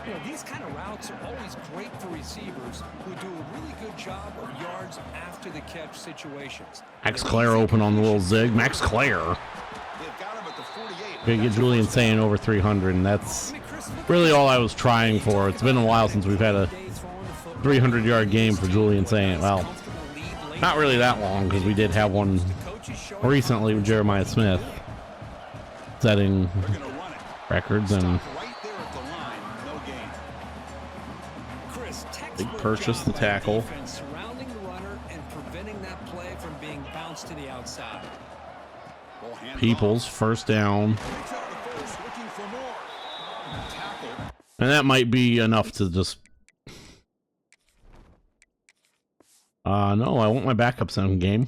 You know, these kind of routes are always great for receivers who do a really good job of yards after the catch situations. Max Clare open on the little zig. Max Clare. They've got him at the 48. Gonna get Julian saying over 300, and that's really all I was trying for. It's been a while since we've had a 300-yard game for Julian saying. Well, not really that long, because we did have one recently with Jeremiah Smith setting They're going to run it. records, and Stop right there at the line. No gain. Chris, big purchase, the tackle. Surrounding the runner and preventing that play from being bounced to the outside. Ball hands Peoples, first down. off. Takes out the first, looking for more. Tackle. And that might be enough to just... no, I want my backups in game.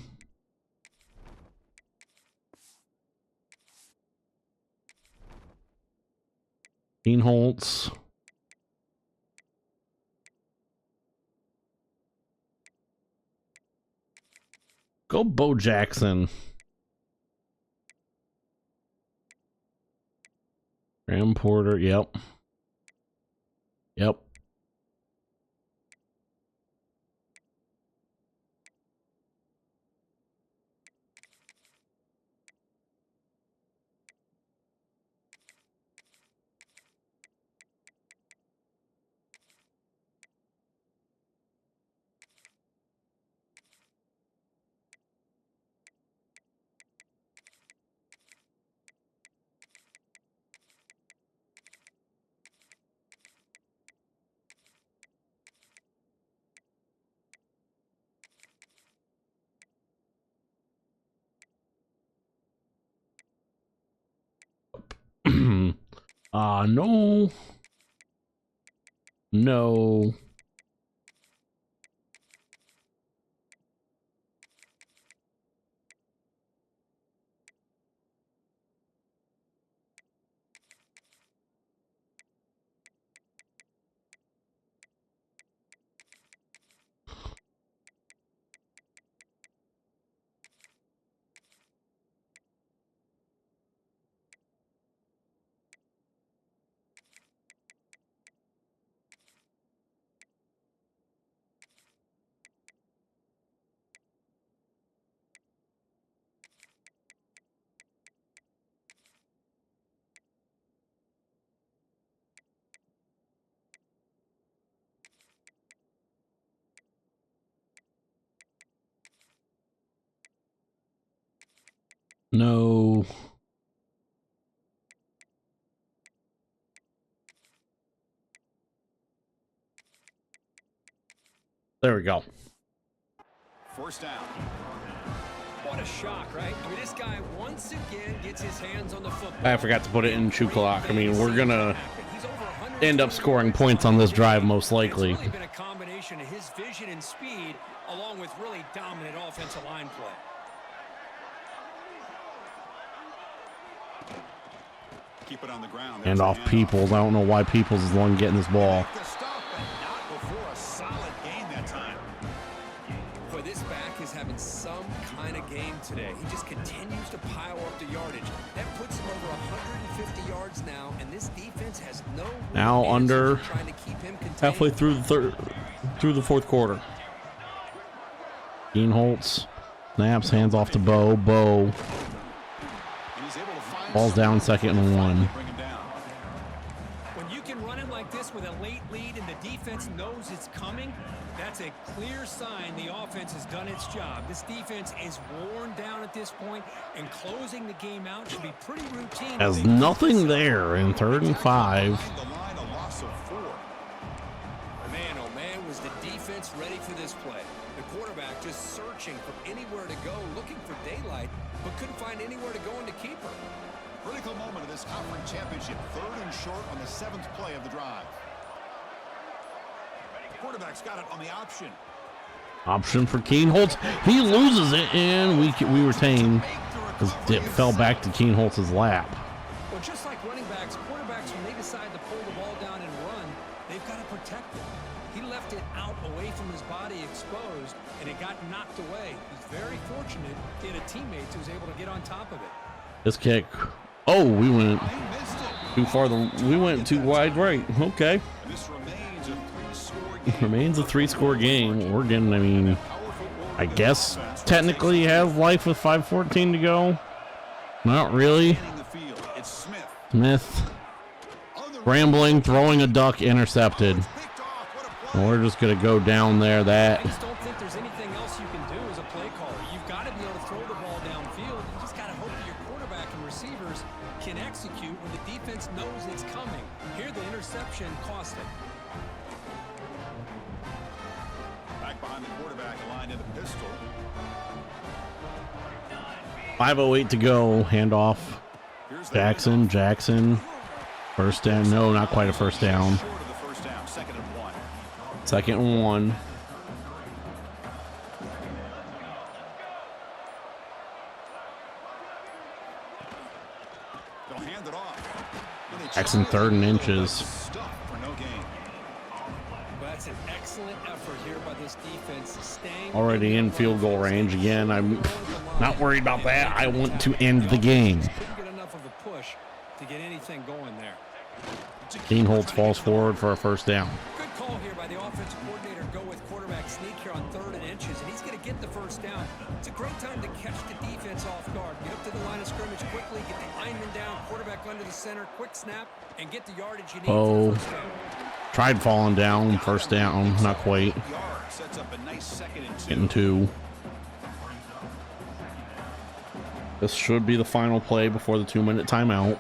Dean Holtz. Go Bo Jackson. Graham Porter, yep. Yep. No. No. No. There we go. First down. What a shock, right? I mean, this guy once again gets his hands on the football. I forgot to put it in shoe clock. I mean, we're gonna end up scoring points on this drive most likely. It's really been a combination of his vision and speed, along with really dominant offensive line play. Keep it on the ground. And off Peoples. I don't know why Peoples is the one getting this ball. The stop, but not before a solid gain that time. Boy, this back is having some kind of game today. He just continues to pile up the yardage. That puts him over 150 yards now, and this defense has no Now under trying to keep him contained. halfway through the fourth quarter. Geenholz snaps, hands off to Bo. Bo. And he's able to find Ball's down, second and 1. bring him down. When you can run it like this with a late lead and the defense knows it's coming, that's a clear sign the offense has done its job. This defense is worn down at this point, and closing the game out should be pretty routine. Has nothing there in 3rd and 5. The line, a loss of 4. Man, oh man, was the defense ready for this play. The quarterback just searching for anywhere to go, looking for daylight, but couldn't find anywhere to go into keeper. Critical moment of this conference championship. 3rd and short on the 7th play of the drive. Quarterback's got it on the option. Option for Geenholz. He loses it, and we retain. His dip fell back to Geenholz's lap. Well, just like running backs, quarterbacks, when they decide to pull the ball down and run, they've got to protect it. He left it out away from his body exposed, and it got knocked away. He's very fortunate he had a teammate who was able to get on top of it. This kick. Oh, we went He missed it. too far. We went too wide right. Okay. And this remains a 3-score game. Remains a 3-score game. Oregon, I mean, I guess technically has life with 5:14 to go. Not really. Scanning the field. It's Smith. Smith On the rambling, throwing a duck, intercepted. picked off. What a play. And we're just gonna go down there. I That just don't think there's anything else you can do as a play caller. You've got to be able to throw the ball downfield. You just got to hope that your quarterback and receivers can execute when the defense knows it's coming. Here, the interception cost it. Back behind the quarterback, aligned in the pistol. 5:08 to go. Handoff. Here's the Jackson. First down. No, not quite a first down. short of the first down. 2nd and 1. 2nd and 1. They'll hand it off. And they Jackson, try 3rd and to inches. stuff for no gain. But that's an excellent effort here by this defense. Staying Already in field goal range again. I'm not worried about that. I want to end the game. Couldn't get enough of a push to get anything going there. Geenholz falls forward for a first down. Good call here by the offensive coordinator. Go with quarterback sneak here on 3rd and inches, and he's going to get the first down. It's a great time to catch the defense off guard. Get up to the line of scrimmage quickly, get the lineman down, quarterback under the center, quick snap, and get the yardage you need for the first down. Tried falling down. First down. Not quite. Yard sets up a nice 2nd and 2. Getting 2. This should be the final play before the 2-minute timeout.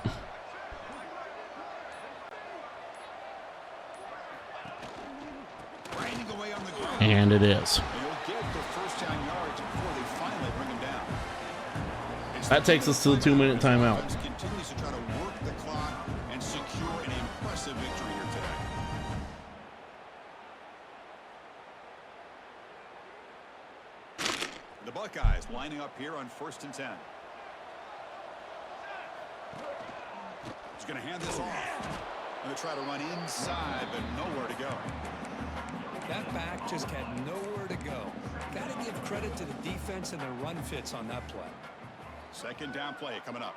Grinding away on the ground. And it is. They'll get the first down yards before they finally bring him down. It's That takes us to the 2-minute timeout. Continues to try to work the clock and secure an impressive victory here today. The Buckeyes lining up here on 1st and 10. He's going to hand this off. Going to try to run inside, but nowhere to go. That back just had nowhere to go. Got to give credit to the defense and their run fits on that play. 2nd down play coming up.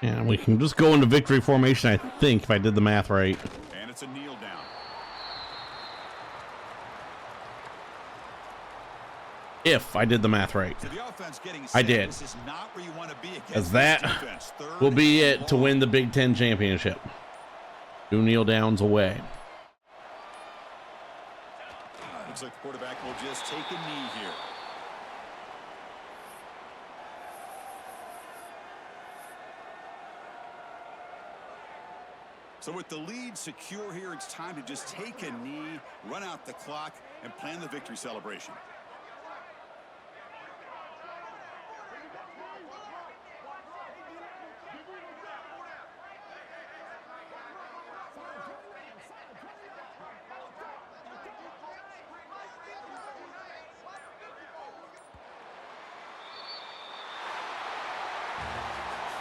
And we can just go into victory formation, I think, if I did the math right. And it's a kneel down. If I did the math right. So the offense getting I set. did. This is not where you want to be against As that this defense. 3rd will be and it to long. win the Big Ten championship. 2 kneel downs away. Looks like the quarterback will just take a knee here. So with the lead secure here, it's time to just take a knee, run out the clock, and plan the victory celebration.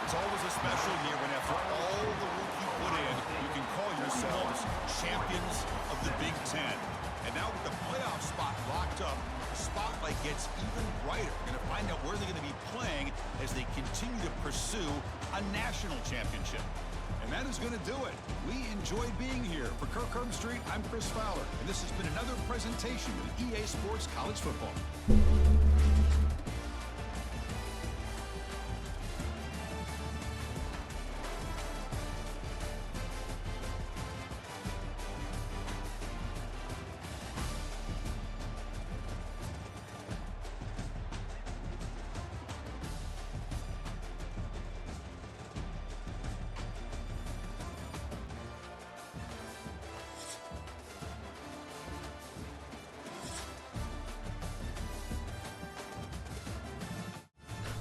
It's always a special year when after all the work you put in, you can call yourselves champions of the Big Ten. And now with the playoff spot locked up, the spotlight gets even brighter. We're going to find out where they're going to be playing as they continue to pursue a national championship. And that is going to do it. We enjoyed being here. For Kirk Herbstreit, I'm Chris Fowler. And this has been another presentation of EA Sports College Football.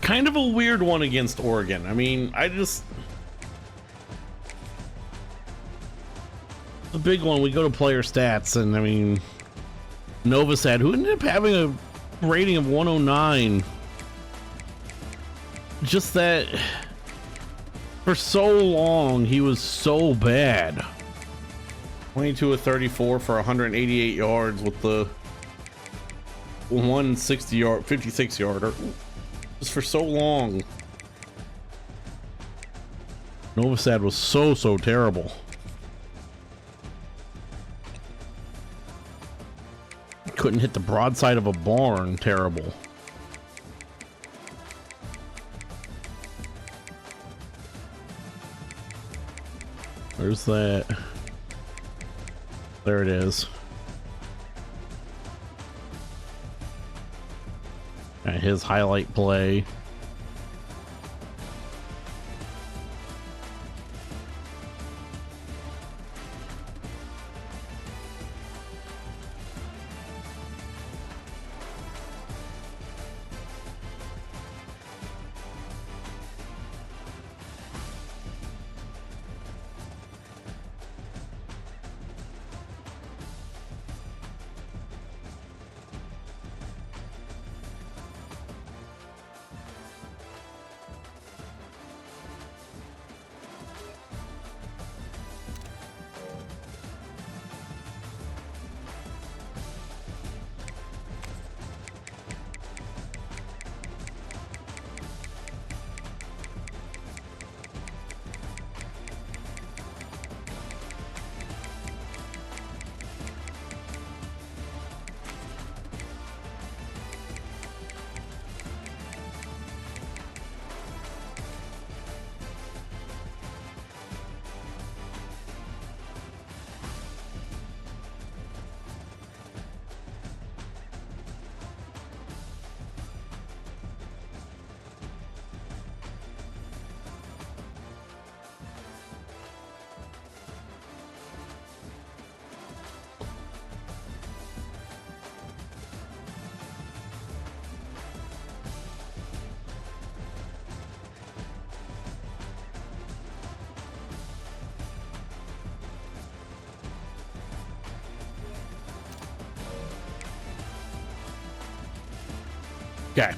Kind of a weird one against Oregon. I mean, the big one, we go to player stats, and I mean, Novosad, who ended up having a rating of 109, just that for so long he was so bad. 22 of 34 for 188 yards with the 160 yard 56 yarder. Just for so long. Novosad was so terrible. Couldn't hit the broadside of a barn. Terrible. Where's that? There it is. His highlight play. Okay.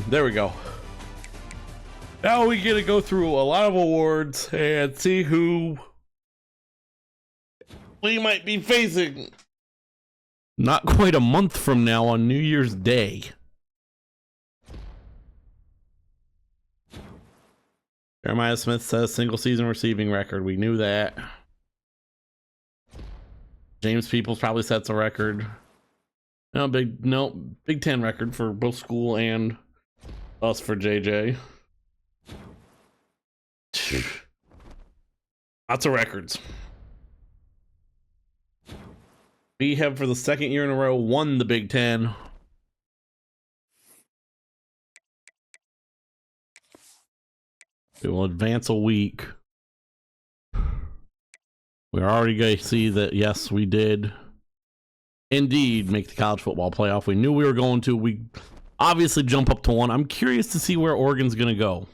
There we go. Now we get to go through a lot of awards and see who we might be facing not quite a month from now on New Year's Day. Jeremiah Smith says single season receiving record. We knew that. James Peoples probably sets a record. Big Ten record for both school and us for JJ. Lots of records. We have, for the second year in a row, won the Big Ten. We will advance a week. We're already going to see that, yes, we did indeed make the college football playoff. We knew we were going to. We obviously jump up to 1. I'm curious to see where Oregon's going to go.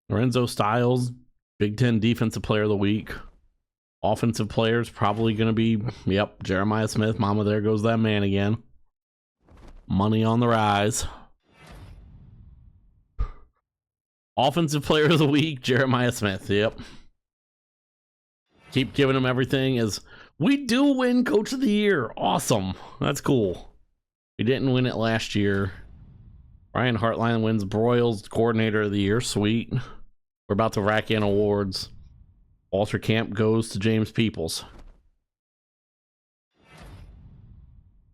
Lorenzo Styles, Big Ten Defensive Player of the Week. Offensive players probably going to be, yep, Jeremiah Smith. Mama, there goes that man again. Money on the rise. Offensive Player of the Week, Jeremiah Smith. Yep. Keep giving him everything. As we do win Coach of the Year. Awesome. That's cool. We didn't win it last year. Ryan Hartline wins Broyles Coordinator of the Year. Sweet. We're about to rack in awards. Walter Camp goes to James Peoples.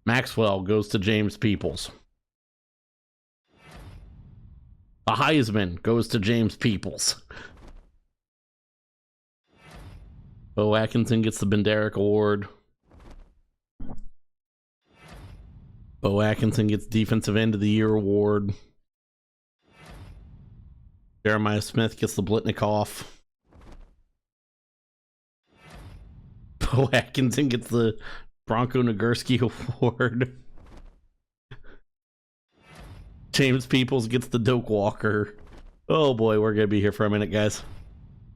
Maxwell goes to James Peoples. The Heisman goes to James Peoples. Bo Atkinson gets the Benderek Award. Bo Atkinson gets Defensive End of the Year Award. Jeremiah Smith gets the Blitnikoff. Bo Atkinson gets the Bronco Nagurski Award. James Peoples gets the Doak Walker. Oh boy, we're going to be here for a minute, guys.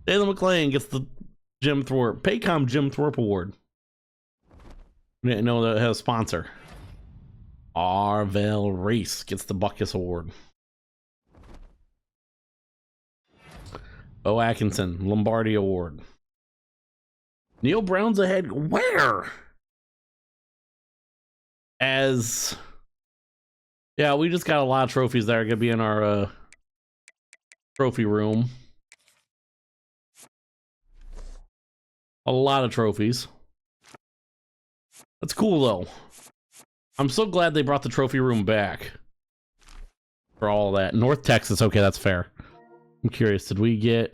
Taylor McClain gets the Jim Thorpe, Paycom Jim Thorpe Award. We didn't know that it had a sponsor. Arvell Race gets the Buckus Award. Bo Atkinson, Lombardi Award. Neil Brown's ahead. Where? As... yeah, we just got a lot of trophies that are going to be in our trophy room. A lot of trophies. That's cool, though. I'm so glad they brought the trophy room back. For all that. North Texas, okay, that's fair. I'm curious, did we get...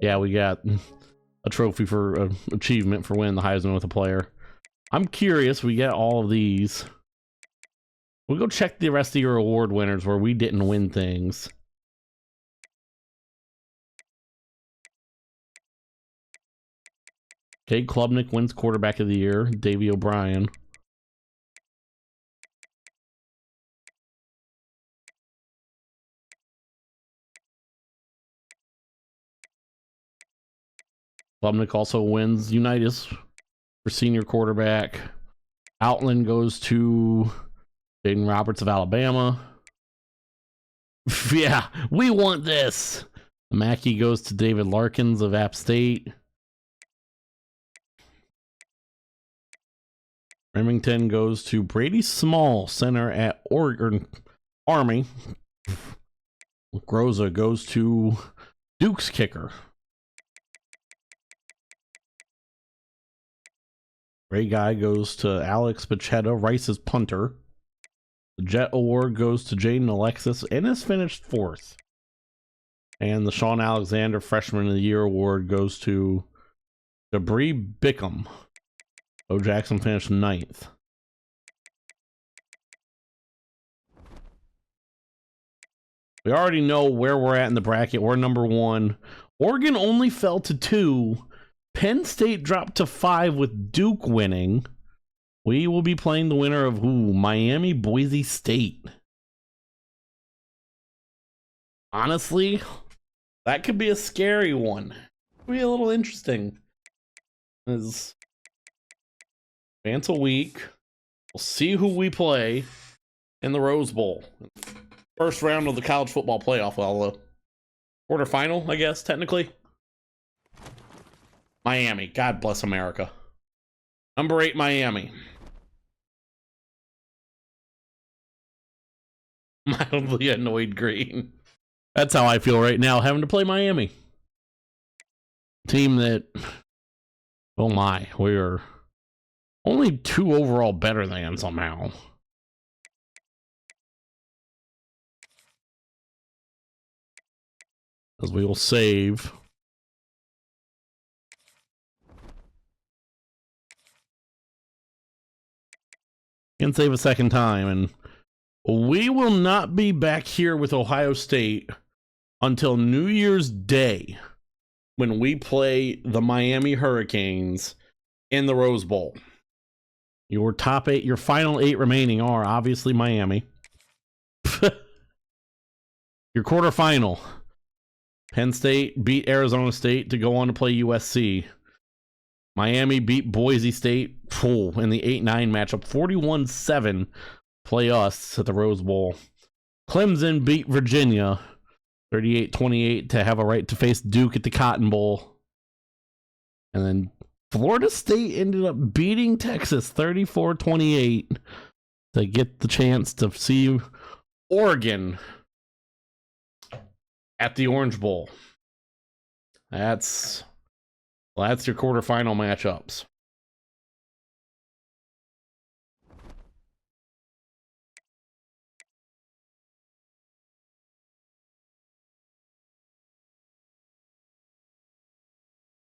yeah, we got a trophy for achievement for winning the Heisman with a player. I'm curious, we get all of these. We'll go check the rest of your award winners where we didn't win things. Okay, Klubnik wins Quarterback of the Year. Davey O'Brien. Klubnik also wins Unitas for Senior Quarterback. Outland goes to Jaden Roberts of Alabama. Yeah, we want this. Mackey goes to David Larkins of App State. Remington goes to Brady Small, center at Oregon Army. Groza goes to Duke's kicker. Ray Guy goes to Alex Pachetta, Rice's punter. The Jet Award goes to Jaden Alexis and is finished 4th. And the Sean Alexander Freshman of the Year Award goes to Debris Bickham. Bo Jackson finished 9th. We already know where we're at in the bracket. We're number 1. Oregon only fell to 2. Penn State dropped to 5 with Duke winning. We will be playing the winner of Miami, Boise State. Honestly, that could be a scary one. Could be a little interesting. It's advance a week. We'll see who we play in the Rose Bowl. First round of the college football playoff. Well, quarterfinal, I guess, technically. Miami. God bless America. Number 8, Miami. Mildly annoyed Green. That's how I feel right now, having to play Miami. Team that, oh my, we are only 2 overall better than somehow. As we will save. Can save a second time. And we will not be back here with Ohio State until New Year's Day when we play the Miami Hurricanes in the Rose Bowl. Your top 8, your final 8 remaining are obviously Miami. Your quarterfinal. Penn State beat Arizona State to go on to play USC. Miami beat Boise State in the 8-9 matchup. 41-7 play us at the Rose Bowl. Clemson beat Virginia 38-28 to have a right to face Duke at the Cotton Bowl. And then Florida State ended up beating Texas 34-28 to get the chance to see Oregon at the Orange Bowl. That's your quarterfinal matchups.